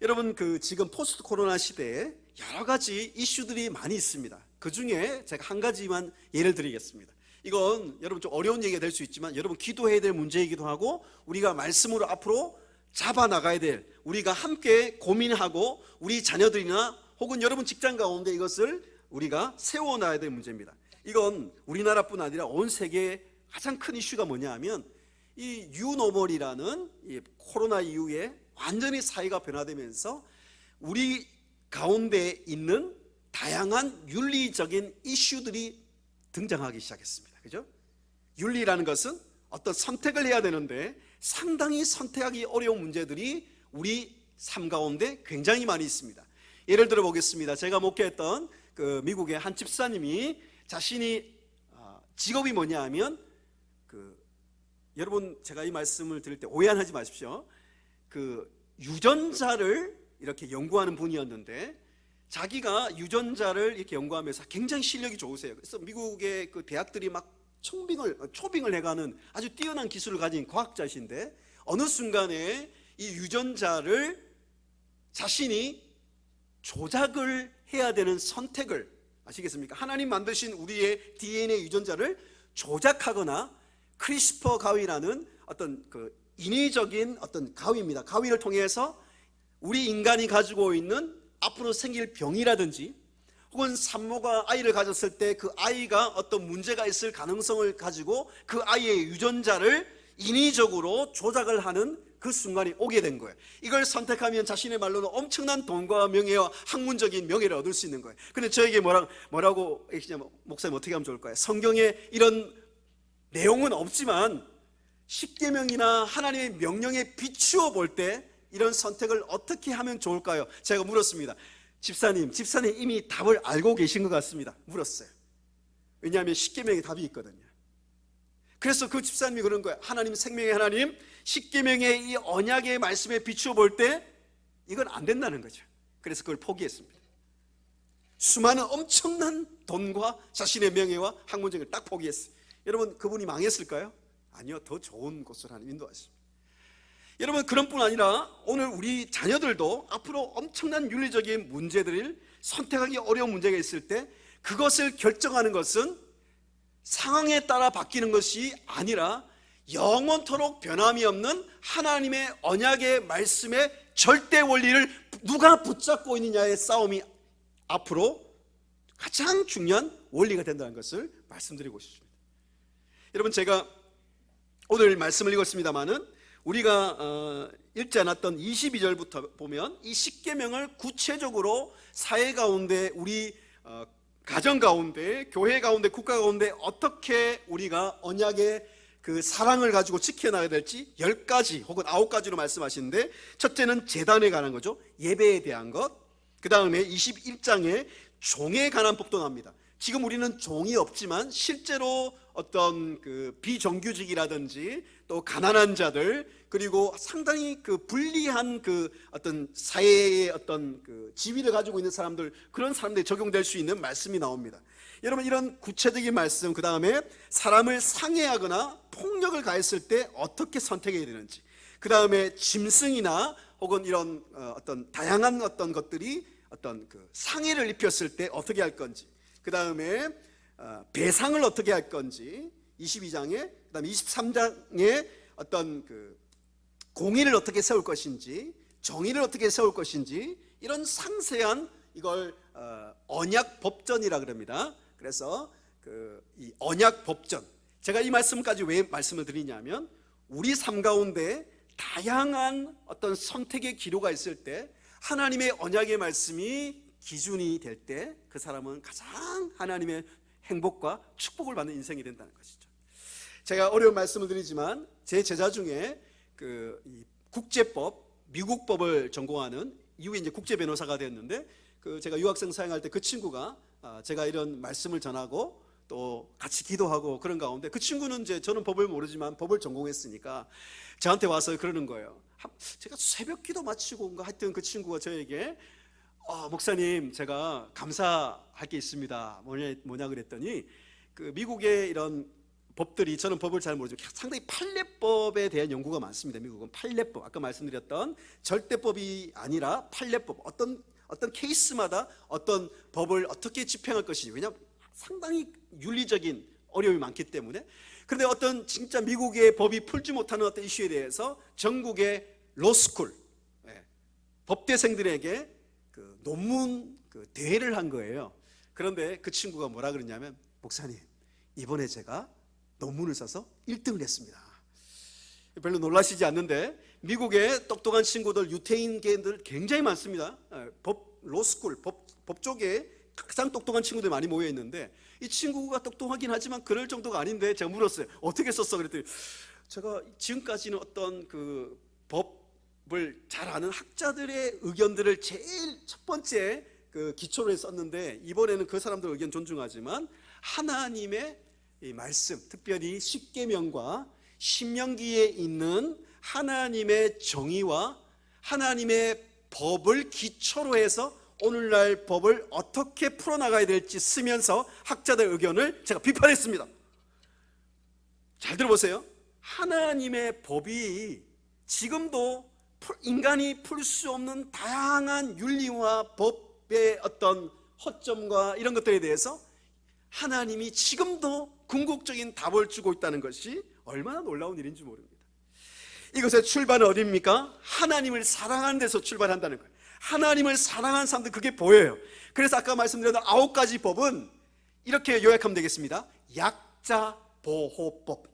여러분 지금 포스트 코로나 시대에 여러 가지 이슈들이 많이 있습니다. 그 중에 제가 한 가지만 예를 드리겠습니다. 이건 여러분 좀 어려운 얘기가 될 수 있지만 여러분 기도해야 될 문제이기도 하고 우리가 말씀으로 앞으로 잡아나가야 될, 우리가 함께 고민하고 우리 자녀들이나 혹은 여러분 직장 가운데 이것을 우리가 세워놔야 될 문제입니다. 이건 우리나라뿐 아니라 온 세계의 가장 큰 이슈가 뭐냐 하면 이 뉴노멀이라는 이 코로나 이후에 완전히 사회가 변화되면서 우리 가운데 있는 다양한 윤리적인 이슈들이 등장하기 시작했습니다. 그죠? 윤리라는 것은 어떤 선택을 해야 되는데 상당히 선택하기 어려운 문제들이 우리 삶 가운데 굉장히 많이 있습니다. 예를 들어 보겠습니다. 제가 목회했던 그 미국의 한 집사님이 자신이 직업이 뭐냐 하면 여러분 제가 이 말씀을 드릴 때 오해하지 마십시오. 유전자를 이렇게 연구하는 분이었는데 자기가 유전자를 이렇게 연구하면서 굉장히 실력이 좋으세요. 그래서 미국의 그 대학들이 막 초빙을 해가는 아주 뛰어난 기술을 가진 과학자이신데 어느 순간에 이 유전자를 자신이 조작을 해야 되는 선택을, 아시겠습니까? 하나님 만드신 우리의 DNA 유전자를 조작하거나 크리스퍼 가위라는 어떤 인위적인 어떤 가위입니다. 가위를 통해서 우리 인간이 가지고 있는 앞으로 생길 병이라든지 혹은 산모가 아이를 가졌을 때 그 아이가 어떤 문제가 있을 가능성을 가지고 그 아이의 유전자를 인위적으로 조작을 하는 그 순간이 오게 된 거예요. 이걸 선택하면 자신의 말로는 엄청난 돈과 명예와 학문적인 명예를 얻을 수 있는 거예요. 근데 저에게 뭐라고 목사님 어떻게 하면 좋을까요? 성경에 이런 내용은 없지만 십계명이나 하나님의 명령에 비추어 볼 때 이런 선택을 어떻게 하면 좋을까요? 제가 물었습니다. 집사님 이미 답을 알고 계신 것 같습니다. 물었어요. 왜냐하면 십계명에 답이 있거든요. 그래서 그 집사님이 그런 거예요. 하나님, 생명의 하나님, 십계명의 이 언약의 말씀에 비추어 볼 때 이건 안 된다는 거죠. 그래서 그걸 포기했습니다. 수많은 엄청난 돈과 자신의 명예와 학문적을 딱 포기했어요. 여러분 그분이 망했을까요? 아니요, 더 좋은 곳으로 하나님 인도하십니다. 여러분 그런 뿐 아니라 오늘 우리 자녀들도 앞으로 엄청난 윤리적인 문제들을 선택하기 어려운 문제가 있을 때 그것을 결정하는 것은 상황에 따라 바뀌는 것이 아니라 영원토록 변함이 없는 하나님의 언약의 말씀의 절대 원리를 누가 붙잡고 있느냐의 싸움이 앞으로 가장 중요한 원리가 된다는 것을 말씀드리고 싶습니다. 여러분 제가 오늘 말씀을 읽었습니다마는 우리가 읽지 않았던 22절부터 보면 이 십계명을 구체적으로 사회 가운데, 우리 가정 가운데, 교회 가운데, 국가 가운데 어떻게 우리가 언약의 그 사랑을 가지고 지켜나가야 될지 10가지 혹은 9가지로 말씀하시는데, 첫째는 제단에 관한 거죠. 예배에 대한 것. 그 다음에 21장에 종에 관한 법도 나옵니다. 지금 우리는 종이 없지만 실제로 어떤 비정규직이라든지 또 가난한 자들, 그리고 상당히 불리한 어떤 사회의 어떤 지위를 가지고 있는 사람들, 그런 사람들이 적용될 수 있는 말씀이 나옵니다. 여러분 이런 구체적인 말씀, 그 다음에 사람을 상해하거나 폭력을 가했을 때 어떻게 선택해야 되는지, 그 다음에 짐승이나 혹은 이런 어떤 다양한 어떤 것들이 어떤 상해를 입혔을 때 어떻게 할 건지, 그 다음에 배상을 어떻게 할 건지 22장에, 그 다음에 23장에 어떤 공의를 어떻게 세울 것인지, 정의를 어떻게 세울 것인지, 이런 상세한 이걸 언약 법전이라 그럽니다. 그래서 이 언약 법전, 제가 이 말씀까지 왜 말씀을 드리냐면 우리 삶 가운데 다양한 어떤 선택의 기로가 있을 때 하나님의 언약의 말씀이 기준이 될 때 그 사람은 가장 하나님의 행복과 축복을 받는 인생이 된다는 것이죠. 제가 어려운 말씀을 드리지만 제 제자 중에 이 국제법, 미국법을 전공하는 이후에 이제 국제 변호사가 되었는데 제가 유학생 사역할 때 그 친구가 제가 이런 말씀을 전하고 또 같이 기도하고 그런 가운데 그 친구는 이제 저는 법을 모르지만 법을 전공했으니까 저한테 와서 그러는 거예요. 제가 새벽 기도 마치고 온가 하여튼 그 친구가 저에게 목사님 제가 감사할 게 있습니다. 뭐냐 그랬더니 그 미국의 이런 법들이 저는 법을 잘 모르지만 상당히 판례법에 대한 연구가 많습니다. 미국은 판례법 아까 말씀드렸던 절대법이 아니라 판례법 어떤 케이스마다 어떤 법을 어떻게 집행할 것인지 왜냐하면 상당히 윤리적인 어려움이 많기 때문에 그런데 어떤 진짜 미국의 법이 풀지 못하는 어떤 이슈에 대해서 전국의 로스쿨 법대생들에게 그 논문 대회를 한 거예요. 그런데 그 친구가 뭐라 그러냐면 목사님 이번에 제가 논문을 써서 1등을 했습니다. 별로 놀라시지 않는데 미국의 똑똑한 친구들 유태인계들 굉장히 많습니다. 로스쿨 법 쪽에 가장 똑똑한 친구들이 많이 모여 있는데 이 친구가 똑똑하긴 하지만 그럴 정도가 아닌데 제가 물었어요. 어떻게 썼어? 그랬더니 제가 지금까지는 어떤 그 법을 잘 아는 학자들의 의견들을 제일 첫 번째 그 기초로 썼는데 이번에는 그 사람들 의견 존중하지만 하나님의 이 말씀, 특별히 십계명과 신명기에 있는 하나님의 정의와 하나님의 법을 기초로 해서 오늘날 법을 어떻게 풀어나가야 될지 쓰면서 학자들 의견을 제가 비판했습니다. 잘 들어보세요. 하나님의 법이 지금도 인간이 풀 수 없는 다양한 윤리와 법의 어떤 허점과 이런 것들에 대해서 하나님이 지금도 궁극적인 답을 주고 있다는 것이 얼마나 놀라운 일인지 모릅니다. 이것의 출발은 어디입니까? 하나님을 사랑하는 데서 출발한다는 거예요. 하나님을 사랑하는 사람들 그게 보여요. 그래서 아까 말씀드렸던 9가지 법은 이렇게 요약하면 되겠습니다. 약자 보호법.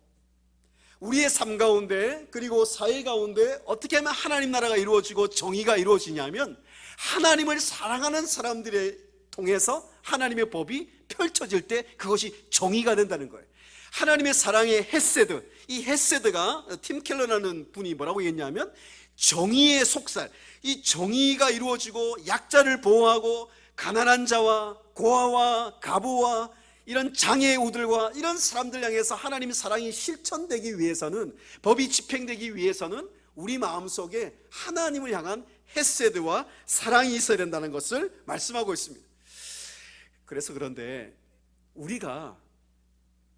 우리의 삶 가운데 그리고 사회 가운데 어떻게 하면 하나님 나라가 이루어지고 정의가 이루어지냐면 하나님을 사랑하는 사람들에 통해서 하나님의 법이 펼쳐질 때 그것이 정의가 된다는 거예요. 하나님의 사랑의 헤세드, 이 헤세드가 팀 켈러라는 분이 뭐라고 얘기했냐면 정의의 속살, 이 정의가 이루어지고 약자를 보호하고 가난한 자와 고아와 가부와 이런 장애우들과 이런 사람들 향해서 하나님의 사랑이 실천되기 위해서는 법이 집행되기 위해서는 우리 마음속에 하나님을 향한 헤세드와 사랑이 있어야 된다는 것을 말씀하고 있습니다. 그래서 그런데 우리가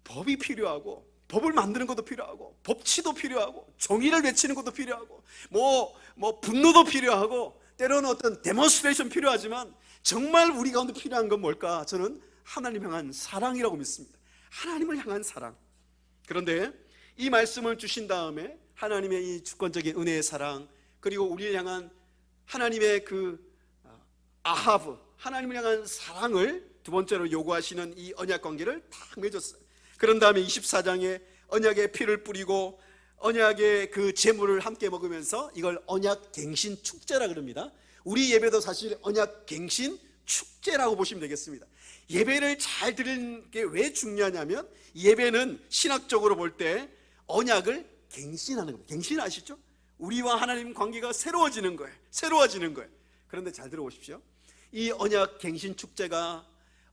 법이 필요하고 법을 만드는 것도 필요하고 법치도 필요하고 정의를 외치는 것도 필요하고 뭐 분노도 필요하고 때로는 어떤 데몬스트레이션 필요하지만 정말 우리 가운데 필요한 건 뭘까? 저는 하나님 향한 사랑이라고 믿습니다. 하나님을 향한 사랑. 그런데 이 말씀을 주신 다음에 하나님의 이 주권적인 은혜의 사랑 그리고 우리를 향한 하나님의 그 아하브 하나님을 향한 사랑을 두 번째로 요구하시는 이 언약 관계를 다 맺었어요. 그런 다음에 24장에 언약의 피를 뿌리고 언약의 그 제물을 함께 먹으면서 이걸 언약 갱신 축제라 그럽니다. 우리 예배도 사실 언약 갱신 축제라고 보시면 되겠습니다. 예배를 잘 드리는 게 왜 중요하냐면 예배는 신학적으로 볼 때 언약을 갱신하는 겁니다. 갱신 아시죠? 우리와 하나님 관계가 새로워지는 거예요. 새로워지는 거예요. 그런데 잘 들어보십시오. 이 언약 갱신 축제가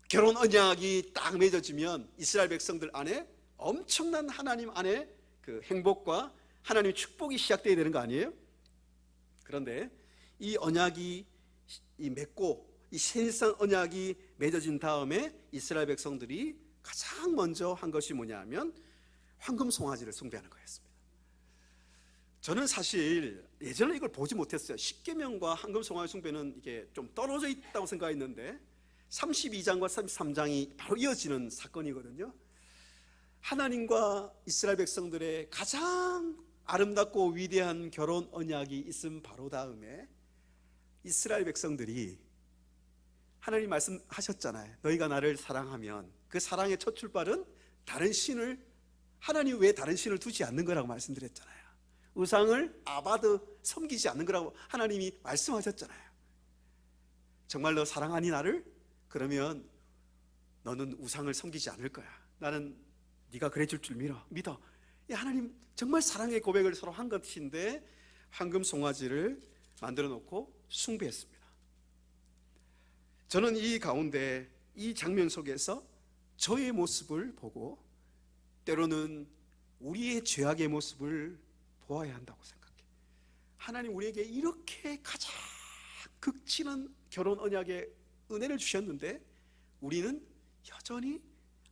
결혼 언약이 딱 맺어지면 이스라엘 백성들 안에 엄청난 하나님 안에 그 행복과 하나님의 축복이 시작되어야 되는 거 아니에요? 그런데 이 언약이 맺고 이 신성 언약이 맺어진 다음에 이스라엘 백성들이 가장 먼저 한 것이 뭐냐면 황금 송아지를 숭배하는 거였습니다. 저는 사실 예전에 이걸 보지 못했어요. 십계명과 황금 송아지 숭배는 이게 좀 떨어져 있다고 생각했는데 32장과 33장이 바로 이어지는 사건이거든요. 하나님과 이스라엘 백성들의 가장 아름답고 위대한 결혼 언약이 있음 바로 다음에 이스라엘 백성들이 하나님 말씀하셨잖아요. 너희가 나를 사랑하면 그 사랑의 첫 출발은 다른 신을 하나님 외에 다른 신을 두지 않는 거라고 말씀드렸잖아요. 우상을 아바드 섬기지 않는 거라고 하나님이 말씀하셨잖아요. 정말 너 사랑하니 나를? 그러면 너는 우상을 섬기지 않을 거야. 나는 네가 그래줄 줄 믿어. 하나님 정말 사랑의 고백을 서로 한 것인데 황금 송아지를 만들어 놓고 숭배했습니다. 저는 이 가운데 이 장면 속에서 저의 모습을 보고 때로는 우리의 죄악의 모습을 보아야 한다고 생각해요. 하나님 우리에게 이렇게 가장 극진한 결혼 언약의 은혜를 주셨는데 우리는 여전히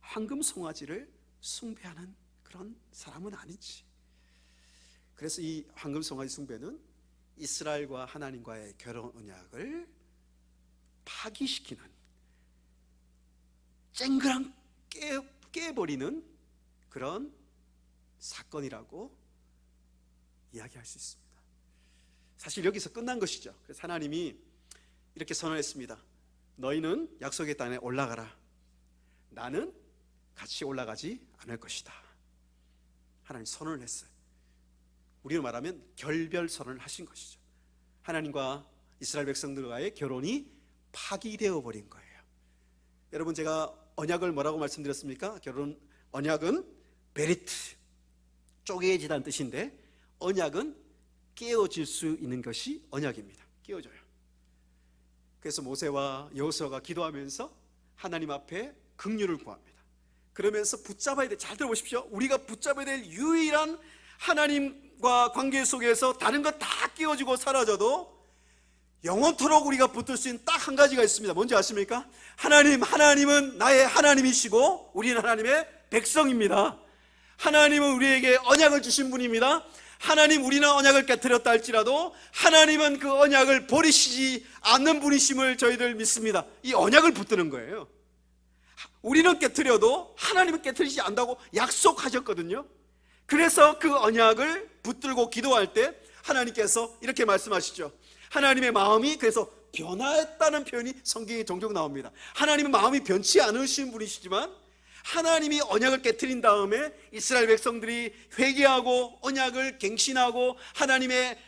황금 송아지를 숭배하는 그런 사람은 아닌지. 그래서 이 황금 송아지 숭배는 이스라엘과 하나님과의 결혼 언약을 파기시키는, 쨍그랑 깨버리는 그런 사건이라고 이야기할 수 있습니다. 사실 여기서 끝난 것이죠. 그래서 하나님이 이렇게 선언했습니다. 너희는 약속의 땅에 올라가라. 나는 같이 올라가지 않을 것이다. 하나님 선언을 했어요. 우리로 말하면 결별 선언을 하신 것이죠. 하나님과 이스라엘 백성들과의 결혼이 파기되어 버린 거예요. 여러분, 제가 언약을 뭐라고 말씀드렸습니까? 결혼 언약은 베리트, 쪼개지다는 뜻인데 언약은 깨어질 수 있는 것이 언약입니다. 깨어져요. 그래서 모세와 여호수아가 기도하면서 하나님 앞에 긍휼을 구합니다. 그러면서 붙잡아야 돼. 잘 들어보십시오. 우리가 붙잡아야 될 유일한 하나님과 관계 속에서 다른 것 다 깨어지고 사라져도 영원토록 우리가 붙들 수 있는 딱 한 가지가 있습니다. 뭔지 아십니까? 하나님은 나의 하나님이시고 우리는 하나님의 백성입니다. 하나님은 우리에게 언약을 주신 분입니다. 하나님, 우리는 언약을 깨뜨렸다 할지라도 하나님은 그 언약을 버리시지 않는 분이심을 저희들 믿습니다. 이 언약을 붙드는 거예요. 우리는 깨뜨려도 하나님은 깨뜨리지 않는다고 약속하셨거든요. 그래서 그 언약을 붙들고 기도할 때 하나님께서 이렇게 말씀하시죠. 하나님의 마음이 그래서 변화했다는 표현이 성경에 종종 나옵니다. 하나님의 마음이 변치 않으신 분이시지만 하나님이 언약을 깨뜨린 다음에 이스라엘 백성들이 회개하고 언약을 갱신하고 하나님의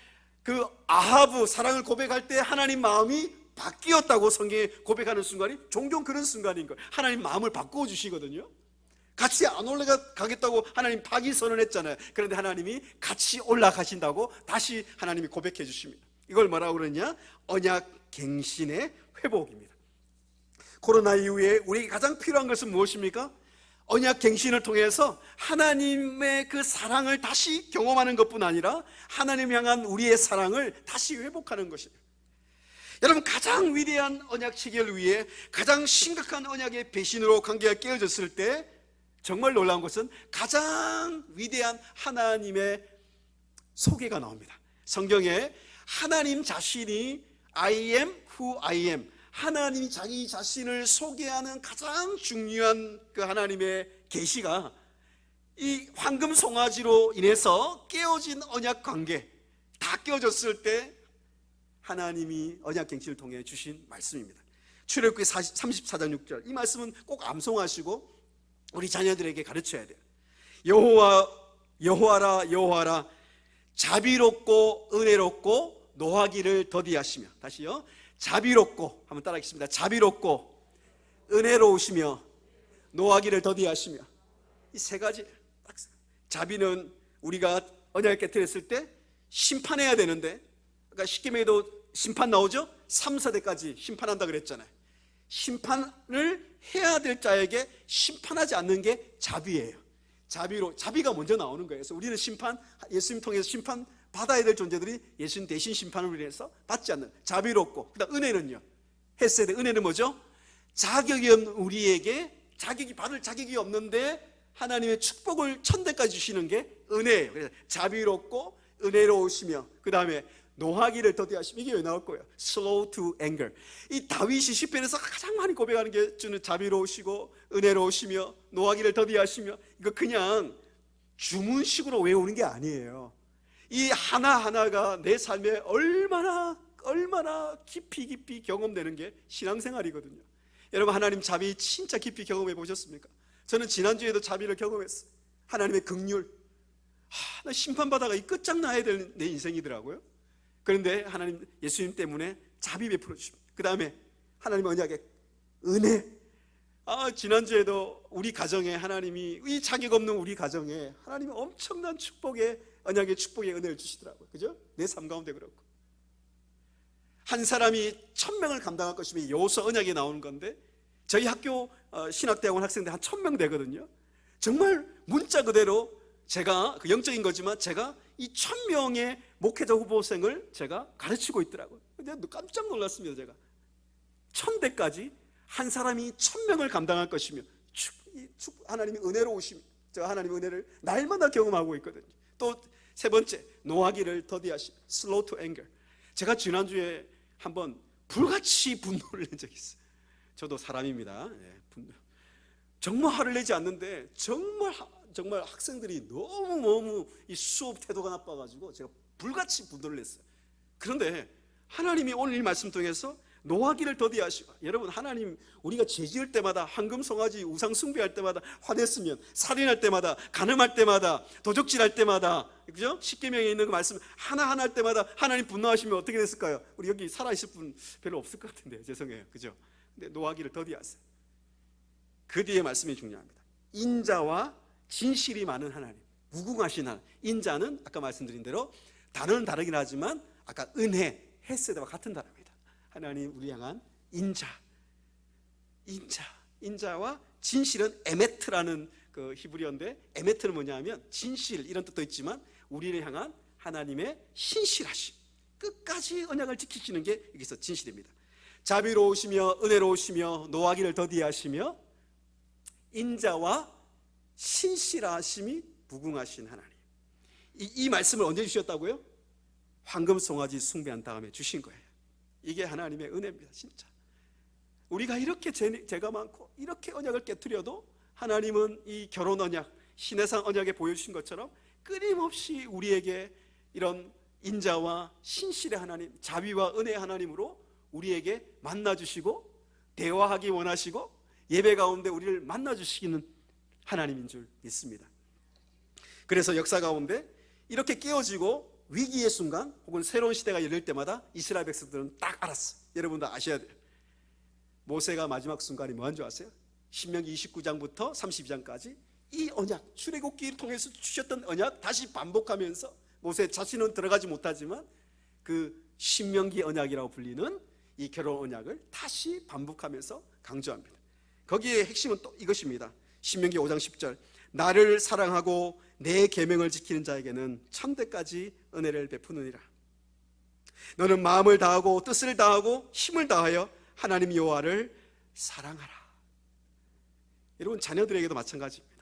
그 아하브 사랑을 고백할 때 하나님 마음이 바뀌었다고 성경에 고백하는 순간이 종종 그런 순간인 거예요. 하나님 마음을 바꾸어 주시거든요. 같이 안 올라가겠다고 하나님 파기 선언했잖아요. 그런데 하나님이 같이 올라가신다고 다시 하나님이 고백해 주십니다. 이걸 뭐라고 그러냐? 언약 갱신의 회복입니다. 코로나 이후에 우리에게 가장 필요한 것은 무엇입니까? 언약 갱신을 통해서 하나님의 그 사랑을 다시 경험하는 것뿐 아니라 하나님 향한 우리의 사랑을 다시 회복하는 것이에요. 여러분, 가장 위대한 언약 체결을 위해 가장 심각한 언약의 배신으로 관계가 깨어졌을 때 정말 놀라운 것은 가장 위대한 하나님의 소개가 나옵니다. 성경에 하나님 자신이 I am who I am, 하나님이 자기 자신을 소개하는 가장 중요한 그 하나님의 계시가 이 황금 송아지로 인해서 깨어진 언약 관계, 다 깨어졌을 때 하나님이 언약 갱신을 통해 주신 말씀입니다. 출애굽기 34장 6절, 이 말씀은 꼭 암송하시고 우리 자녀들에게 가르쳐야 돼요. 여호와라 자비롭고 은혜롭고 노하기를 더디하시며, 다시요, 자비롭고, 한번 따라하겠습니다. 자비롭고 은혜로우시며 노하기를 더디하시며. 이 세 가지. 자비는 우리가 언약을 깨뜨렸을 때 심판해야 되는데, 그러니까 쉽게 말해도 심판 나오죠? 3, 4대까지 심판한다 그랬잖아요. 심판을 해야 될 자에게 심판하지 않는 게 자비예요. 자비가 먼저 나오는 거예요. 그래서 우리는 예수님 통해서 심판 받아야 될 존재들이 예수님 대신 심판을 위해서 받지 않는, 자비롭고. 그다음 은혜는요, 헤세드, 은혜는 뭐죠? 자격이 없는 우리에게, 받을 자격이 없는데 하나님의 축복을 천대까지 주시는 게 은혜예요. 그래서 자비롭고 은혜로우시며, 그 다음에 노하기를 더디하시며. 이게 왜 나올 거예요? Slow to anger. 이 다윗이 시편에서 가장 많이 고백하는 게 주는 자비로우시고 은혜로우시며 노하기를 더디하시며. 이거 그냥 주문식으로 외우는 게 아니에요. 이 하나하나가 내 삶에 얼마나 깊이 경험되는 게 신앙생활이거든요. 여러분, 하나님 자비 진짜 깊이 경험해 보셨습니까? 저는 지난주에도 자비를 경험했어요. 하나님의 긍휼. 나 심판받아가 이 끝장나야 될 내 인생이더라고요. 그런데 하나님, 예수님 때문에 자비 베풀어 주십니다. 그 다음에 하나님의 언약의 은혜. 지난주에도 우리 가정에 하나님이, 이 자격 없는 우리 가정에 하나님이 엄청난 축복의, 언약의 축복의 은혜를 주시더라고요. 그죠? 내 삶 가운데 그렇고. 한 사람이 1000명을 감당할 것이며 여호수아 언약에 나오는 건데 저희 학교 신학대학원 학생들 한 1000명 되거든요. 정말 문자 그대로 제가 그 영적인 거지만 제가 이 1000명의 목회자 후보생을 제가 가르치고 있더라고요. 근데 깜짝 놀랐습니다. 제가 1000대까지 한 사람이 1000명을 감당할 것이며 하나님이 은혜로우심, 제가 하나님의 은혜를 날마다 경험하고 있거든요. 또 세 번째, 노하기를 더디하심, slow to anger. 제가 지난주에 한번 불같이 분노를 낸 적이 있어요. 저도 사람입니다. 정말 화를 내지 않는데 정말 학생들이 너무 이 수업 태도가 나빠가지고 제가 불같이 분노를 냈어요. 그런데 하나님이 오늘 이 말씀 통해서 노하기를 더디하시고, 여러분 하나님 우리가 죄지을 때마다 황금 송아지 우상 숭배할 때마다 화냈으면, 살인할 때마다, 간음할 때마다, 도적질할 때마다, 그죠? 십계명에 있는 그 말씀 하나하나 할 때마다 하나님 분노하시면 어떻게 됐을까요? 우리 여기 살아있을 분 별로 없을 것 같은데 죄송해요, 그죠? 근데 노하기를 더디하세요. 그 뒤에 말씀이 중요합니다. 인자와 진실이 많은 하나님, 무궁하신 하나님. 인자는 아까 말씀드린 대로 단어는 다르긴 하지만 아까 은혜, 헤세드와 같은 단어입니다. 하나님 우리 향한 인자와 진실은 에메트라는 그 히브리어인데, 에메트는 뭐냐면 진실 이런 뜻도 있지만 우리를 향한 하나님의 신실하심, 끝까지 언약을 지키시는 게 여기서 진실입니다. 자비로우시며 은혜로우시며 노하기를 더디하시며 인자와 신실하심이 무궁하신 하나님. 이 말씀을 언제 주셨다고요? 황금 송아지 숭배한 다음에 주신 거예요. 이게 하나님의 은혜입니다. 진짜 우리가 이렇게 죄가 많고 이렇게 언약을 깨트려도 하나님은 이 결혼 언약, 신해상 언약에 보여주신 것처럼 끊임없이 우리에게 이런 인자와 신실의 하나님, 자비와 은혜의 하나님으로 우리에게 만나주시고 대화하기 원하시고 예배 가운데 우리를 만나주시는 하나님인 줄 믿습니다. 그래서 역사 가운데 이렇게 깨어지고 위기의 순간 혹은 새로운 시대가 열릴 때마다 이스라엘 백성들은 딱 알았어. 여러분도 아셔야 돼요. 모세가 마지막 순간이 뭐한 줄 아세요? 신명기 29장부터 32장까지 이 언약, 출애굽기를 통해서 주셨던 언약 다시 반복하면서, 모세 자신은 들어가지 못하지만 그 신명기 언약이라고 불리는 이 결혼 언약을 다시 반복하면서 강조합니다. 거기에 핵심은 또 이것입니다. 신명기 5장 10절, 나를 사랑하고 내 계명을 지키는 자에게는 천대까지 은혜를 베푸느니라. 너는 마음을 다하고 뜻을 다하고 힘을 다하여 하나님 여호와를 사랑하라. 여러분 자녀들에게도 마찬가지입니다.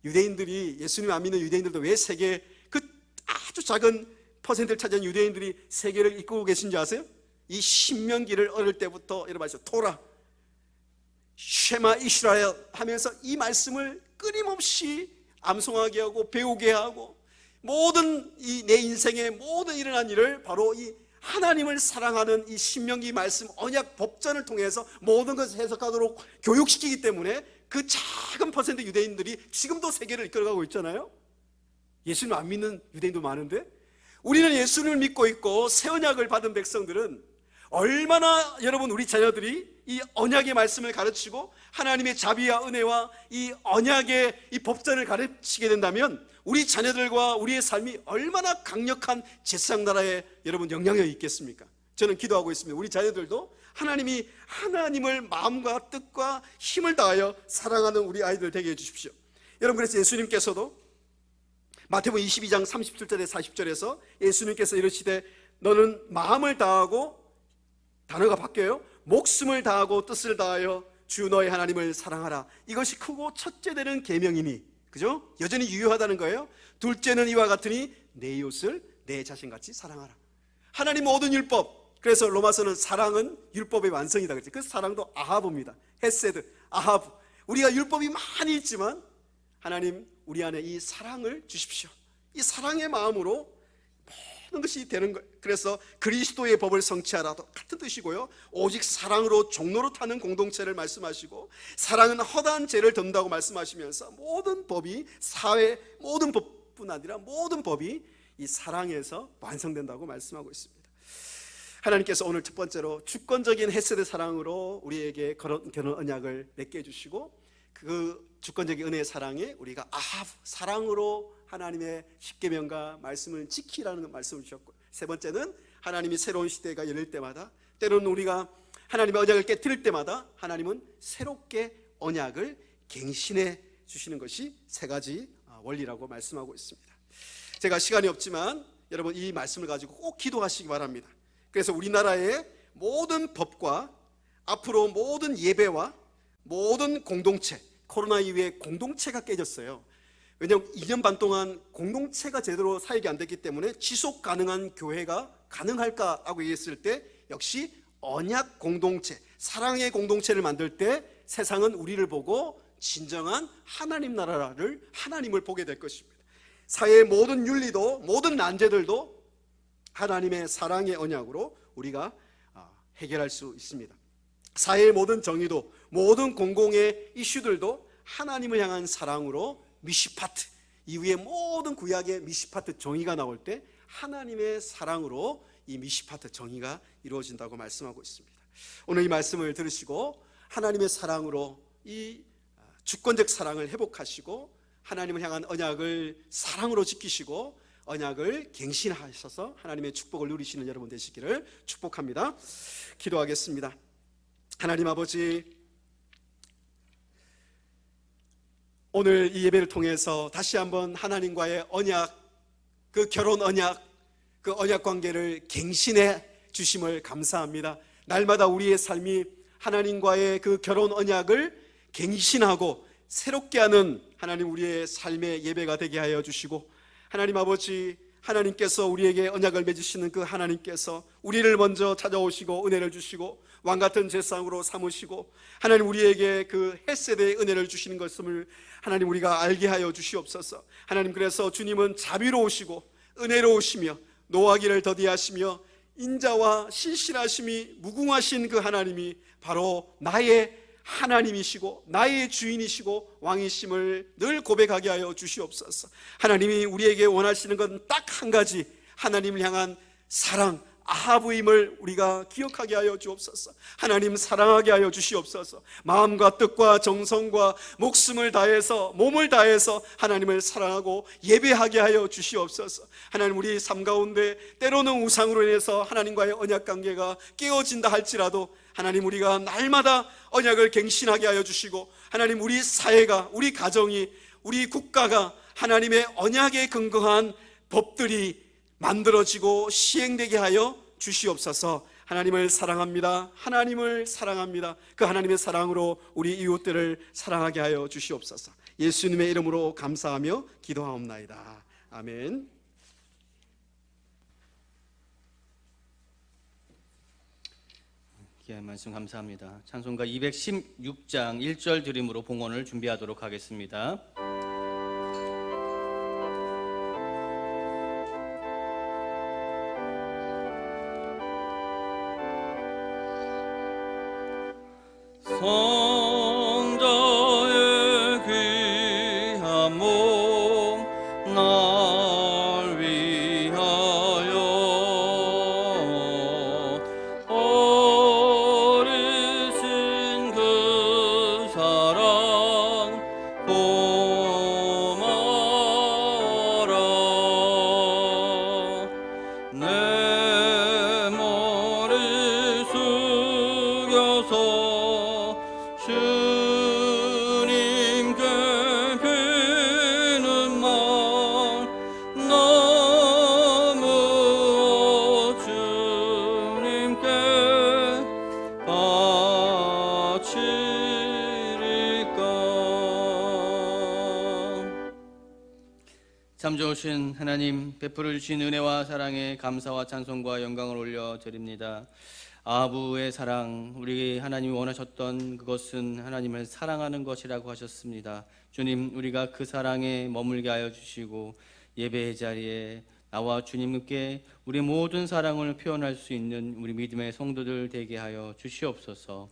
유대인들이, 예수님 안 믿는 유대인들도 왜 세계 그 아주 작은 퍼센트를 차지한 유대인들이 세계를 이끌고 계신지 아세요? 이 신명기를 어릴 때부터 여러분 아시죠? 토라, 쉐마 이스라엘 하면서 이 말씀을 끊임없이 암송하게 하고 배우게 하고, 모든 이 내 인생의 모든 일어난 일을 바로 이 하나님을 사랑하는 이 신명기 말씀 언약 법전을 통해서 모든 것을 해석하도록 교육시키기 때문에 그 작은 퍼센트 유대인들이 지금도 세계를 이끌어가고 있잖아요. 예수님 안 믿는 유대인도 많은데, 우리는 예수님을 믿고 있고 새 언약을 받은 백성들은 얼마나 여러분 우리 자녀들이 이 언약의 말씀을 가르치고 하나님의 자비와 은혜와 이 언약의 이 법전을 가르치게 된다면 우리 자녀들과 우리의 삶이 얼마나 강력한 제사장 나라에 여러분 영향력이 있겠습니까? 저는 기도하고 있습니다. 우리 자녀들도 하나님이 하나님을 마음과 뜻과 힘을 다하여 사랑하는 우리 아이들 되게 해주십시오. 여러분, 그래서 예수님께서도 마태복음 22장 37절에 40절에서 예수님께서 이르시되 너는 마음을 다하고, 단어가 바뀌어요. 목숨을 다하고 뜻을 다하여 주 너의 하나님을 사랑하라. 이것이 크고 첫째 되는 계명이니, 그죠? 여전히 유효하다는 거예요. 둘째는 이와 같으니 내 이웃을 내 자신같이 사랑하라. 하나님 모든 율법, 그래서 로마서는 사랑은 율법의 완성이다 그랬죠. 그 사랑도 아하브입니다. 헤세드, 아하브. 우리가 율법이 많이 있지만 하나님 우리 안에 이 사랑을 주십시오. 이 사랑의 마음으로 모든 것이 되는 거예요. 그래서 그리스도의 법을 성취하라도 같은 뜻이고요. 오직 사랑으로 종로로 타는 공동체를 말씀하시고, 사랑은 허다한 죄를 덮는다고 말씀하시면서 모든 법이, 사회 모든 법뿐 아니라 모든 법이 이 사랑에서 완성된다고 말씀하고 있습니다. 하나님께서 오늘 첫 번째로 주권적인 헤세드 사랑으로 우리에게 결혼 언약을 맺게 해주시고, 그 주권적인 은혜의 사랑에 우리가 아하브, 사랑으로 하나님의 십계명과 말씀을 지키라는 말씀을 주셨고, 세 번째는 하나님이 새로운 시대가 열릴 때마다, 때로는 우리가 하나님의 언약을 깨뜨릴 때마다 하나님은 새롭게 언약을 갱신해 주시는 것이 세 가지 원리라고 말씀하고 있습니다. 제가 시간이 없지만 여러분 이 말씀을 가지고 꼭 기도하시기 바랍니다. 그래서 우리나라의 모든 법과 앞으로 모든 예배와 모든 공동체, 코로나 이후에 공동체가 깨졌어요. 왜냐하면 2년 반 동안 공동체가 제대로 사역이 안 됐기 때문에 지속 가능한 교회가 가능할까 하고 얘기했을 때 역시 언약 공동체, 사랑의 공동체를 만들 때 세상은 우리를 보고 진정한 하나님 나라를, 하나님을 보게 될 것입니다. 사회의 모든 윤리도, 모든 난제들도 하나님의 사랑의 언약으로 우리가 해결할 수 있습니다. 사회의 모든 정의도, 모든 공공의 이슈들도 하나님을 향한 사랑으로 미시파트, 이후에 모든 구약의 미시파트 정의가 나올 때 하나님의 사랑으로 이 미시파트 정의가 이루어진다고 말씀하고 있습니다. 오늘 이 말씀을 들으시고 하나님의 사랑으로 이 주권적 사랑을 회복하시고 하나님을 향한 언약을 사랑으로 지키시고 언약을 갱신하셔서 하나님의 축복을 누리시는 여러분 되시기를 축복합니다. 기도하겠습니다. 하나님 아버지, 오늘 이 예배를 통해서 다시 한번 하나님과의 언약, 그 결혼 언약, 그 언약 관계를 갱신해 주심을 감사합니다. 날마다 우리의 삶이 하나님과의 그 결혼 언약을 갱신하고 새롭게 하는 하나님 우리의 삶의 예배가 되게 하여 주시고, 하나님 아버지, 하나님께서 우리에게 언약을 맺으시는 그 하나님께서 우리를 먼저 찾아오시고 은혜를 주시고 왕같은 제사장으로 삼으시고 하나님 우리에게 그 헷세대의 은혜를 주시는 것을 하나님 우리가 알게 하여 주시옵소서. 하나님, 그래서 주님은 자비로우시고 은혜로우시며 노하기를 더디하시며 인자와 신실하심이 무궁하신 그 하나님이 바로 나의 하나님이시고 나의 주인이시고 왕이심을 늘 고백하게 하여 주시옵소서. 하나님이 우리에게 원하시는 건 딱 한 가지, 하나님을 향한 사랑, 아하브임을 우리가 기억하게 하여 주옵소서. 하나님 사랑하게 하여 주시옵소서. 마음과 뜻과 정성과 목숨을 다해서, 몸을 다해서 하나님을 사랑하고 예배하게 하여 주시옵소서. 하나님, 우리 삶 가운데 때로는 우상으로 인해서 하나님과의 언약 관계가 깨어진다 할지라도 하나님, 우리가 날마다 언약을 갱신하게 하여 주시고 하나님, 우리 사회가, 우리 가정이, 우리 국가가 하나님의 언약에 근거한 법들이 만들어지고 시행되게 하여 주시옵소서. 하나님을 사랑합니다. 하나님을 사랑합니다. 그 하나님의 사랑으로 우리 이웃들을 사랑하게 하여 주시옵소서. 예수님의 이름으로 감사하며 기도하옵나이다. 아멘. 귀한 말씀 감사합니다. 찬송가 216장 1절 드림으로 봉헌을 준비하도록 하겠습니다. 성자의 귀한 몸 날 위하여 어리신 그 사랑 고마워라. 내 머리 숙여서 주님께 비는 말 너무 주님께 바치리까. 참 좋으신 하나님, 베풀어 주신 은혜와 사랑에 감사와 찬송과 영광을 올려드립니다. 아부의 사랑, 우리 하나님이 원하셨던 그것은 하나님을 사랑하는 것이라고 하셨습니다. 주님, 우리가 그 사랑에 머물게 하여 주시고 예배의 자리에 나와 주님께 우리 모든 사랑을 표현할 수 있는 우리 믿음의 성도들 되게 하여 주시옵소서.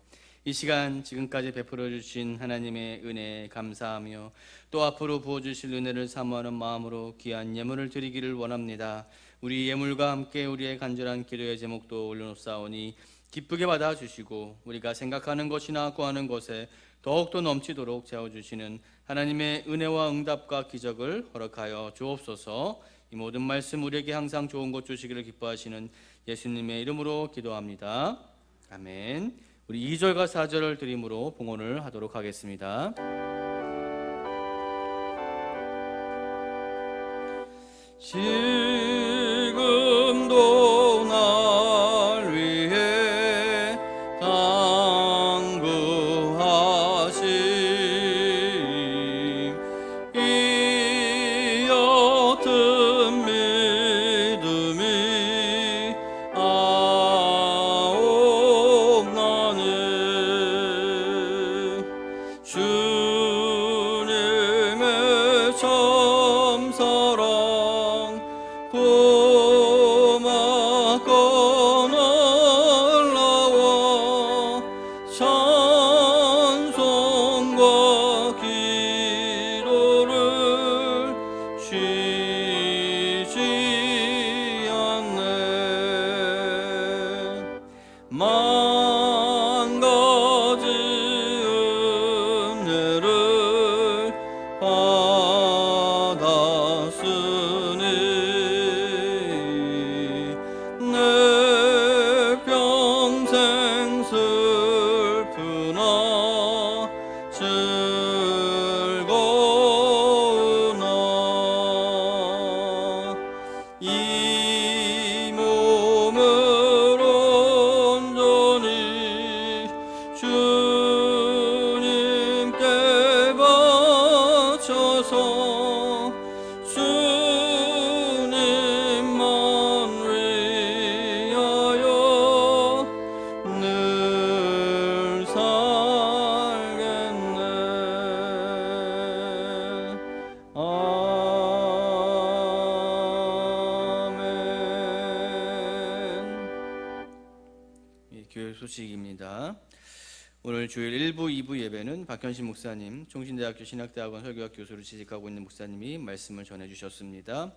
이 시간 지금까지 베풀어 주신 하나님의 은혜에 감사하며 또 앞으로 부어주실 은혜를 사모하는 마음으로 귀한 예물을 드리기를 원합니다. 우리 예물과 함께 우리의 간절한 기도의 제목도 올려놓사오니 기쁘게 받아주시고 우리가 생각하는 것이나 구하는 것에 더욱더 넘치도록 채워주시는 하나님의 은혜와 응답과 기적을 허락하여 주옵소서. 이 모든 말씀 우리에게 항상 좋은 것 주시기를 기뻐하시는 예수님의 이름으로 기도합니다. 아멘. 우리 2절과 4절을 드림으로 봉헌을 하도록 하겠습니다. 지금도 날 위해 당구하심 이 옅은 믿음이 아옵나는 주님의 참사랑 고맙고 놀라워 찬송과 기도를 쉬지 않네. 만 가지 은혜를 받았으니 내 평생 슬프나 즐거우나 이 몸을 온전히 주님께 바쳐서 주님만 위하여 늘 살겠네. 아멘. 교회 소식입니다. 오늘 주일 1부, 2부 예배는 박현신 목사님, 총신대학교 신학대학원 설교학 교수로 취직하고 있는 목사님이 말씀을 전해주셨습니다.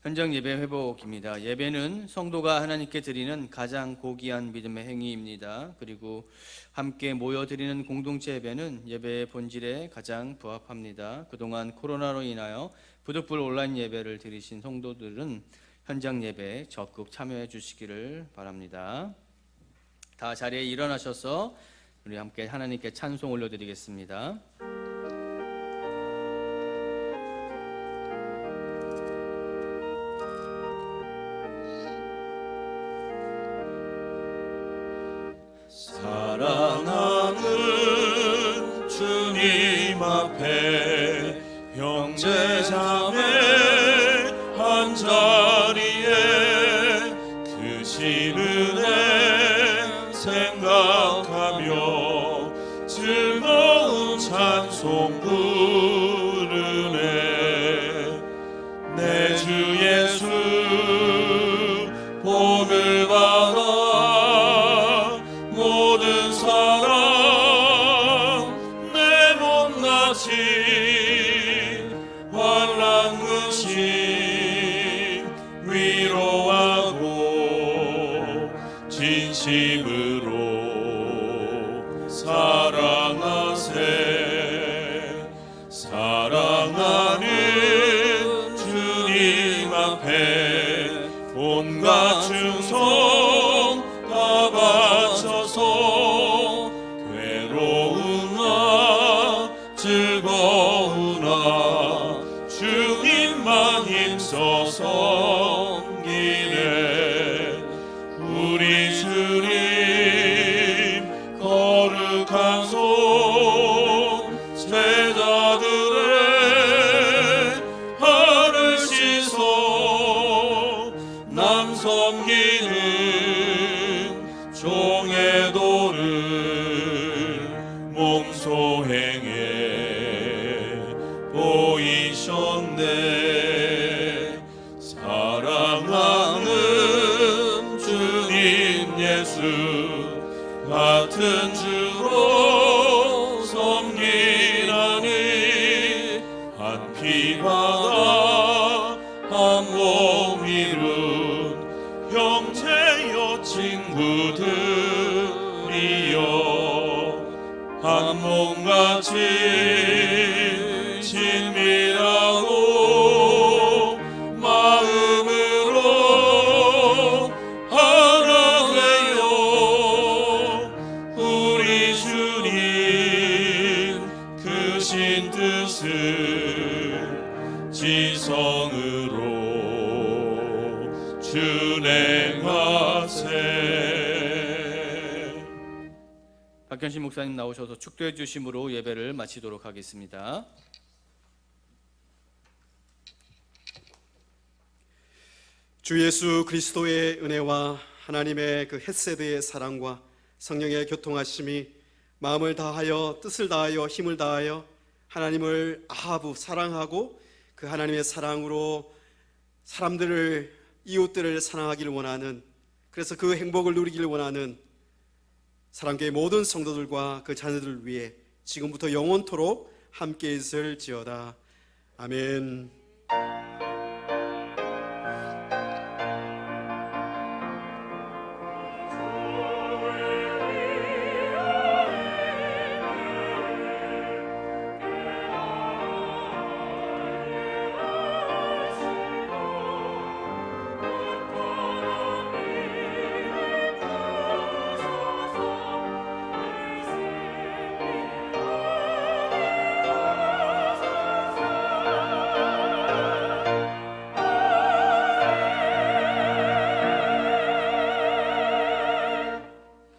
현장 예배 회복입니다. 예배는 성도가 하나님께 드리는 가장 고귀한 믿음의 행위입니다. 그리고 함께 모여 드리는 공동체 예배는 예배의 본질에 가장 부합합니다. 그동안 코로나로 인하여 부득불 온라인 예배를 드리신 성도들은 현장 예배에 적극 참여해 주시기를 바랍니다. 다 자리에 일어나셔서 우리 함께 하나님께 찬송 올려드리겠습니다. 사랑하는 주님 앞에 형제자매 한자리에 크신 은혜 생각하며 즐거운 찬송 부르네. 내 주 예수 복을 받아 모든 사람 내 못나신 환난 근심 위로하고 진심으로 사랑하세. 사랑하는 주님 앞에 온갖 충성 다 바쳐서 괴로우나 즐거우나 주님만 힘써 섬기네. 우리 주님 거룩한 손 제자들의 발을 씻어 남 섬기는 종의 도를 몸소행해 보이셨네. 사랑하는 주님 예수 같은 주로 섬기나니 한 피 받아 한 몸 이룬 형제여 친구들이여 한 몸같이 친밀하고 마음으로 하신 뜻을 지성으로 준행하세. 박현신 목사님 나오셔서 축도해 주심으로 예배를 마치도록 하겠습니다. 주 예수 그리스도의 은혜와 하나님의 그 헷세드의 사랑과 성령의 교통하심이 마음을 다하여 뜻을 다하여 힘을 다하여 하나님을 아하부 사랑하고 그 하나님의 사랑으로 사람들을 이웃들을 사랑하기를 원하는, 그래서 그 행복을 누리기를 원하는 사랑교회 모든 성도들과 그 자녀들을 위해 지금부터 영원토록 함께 있을지어다. 아멘.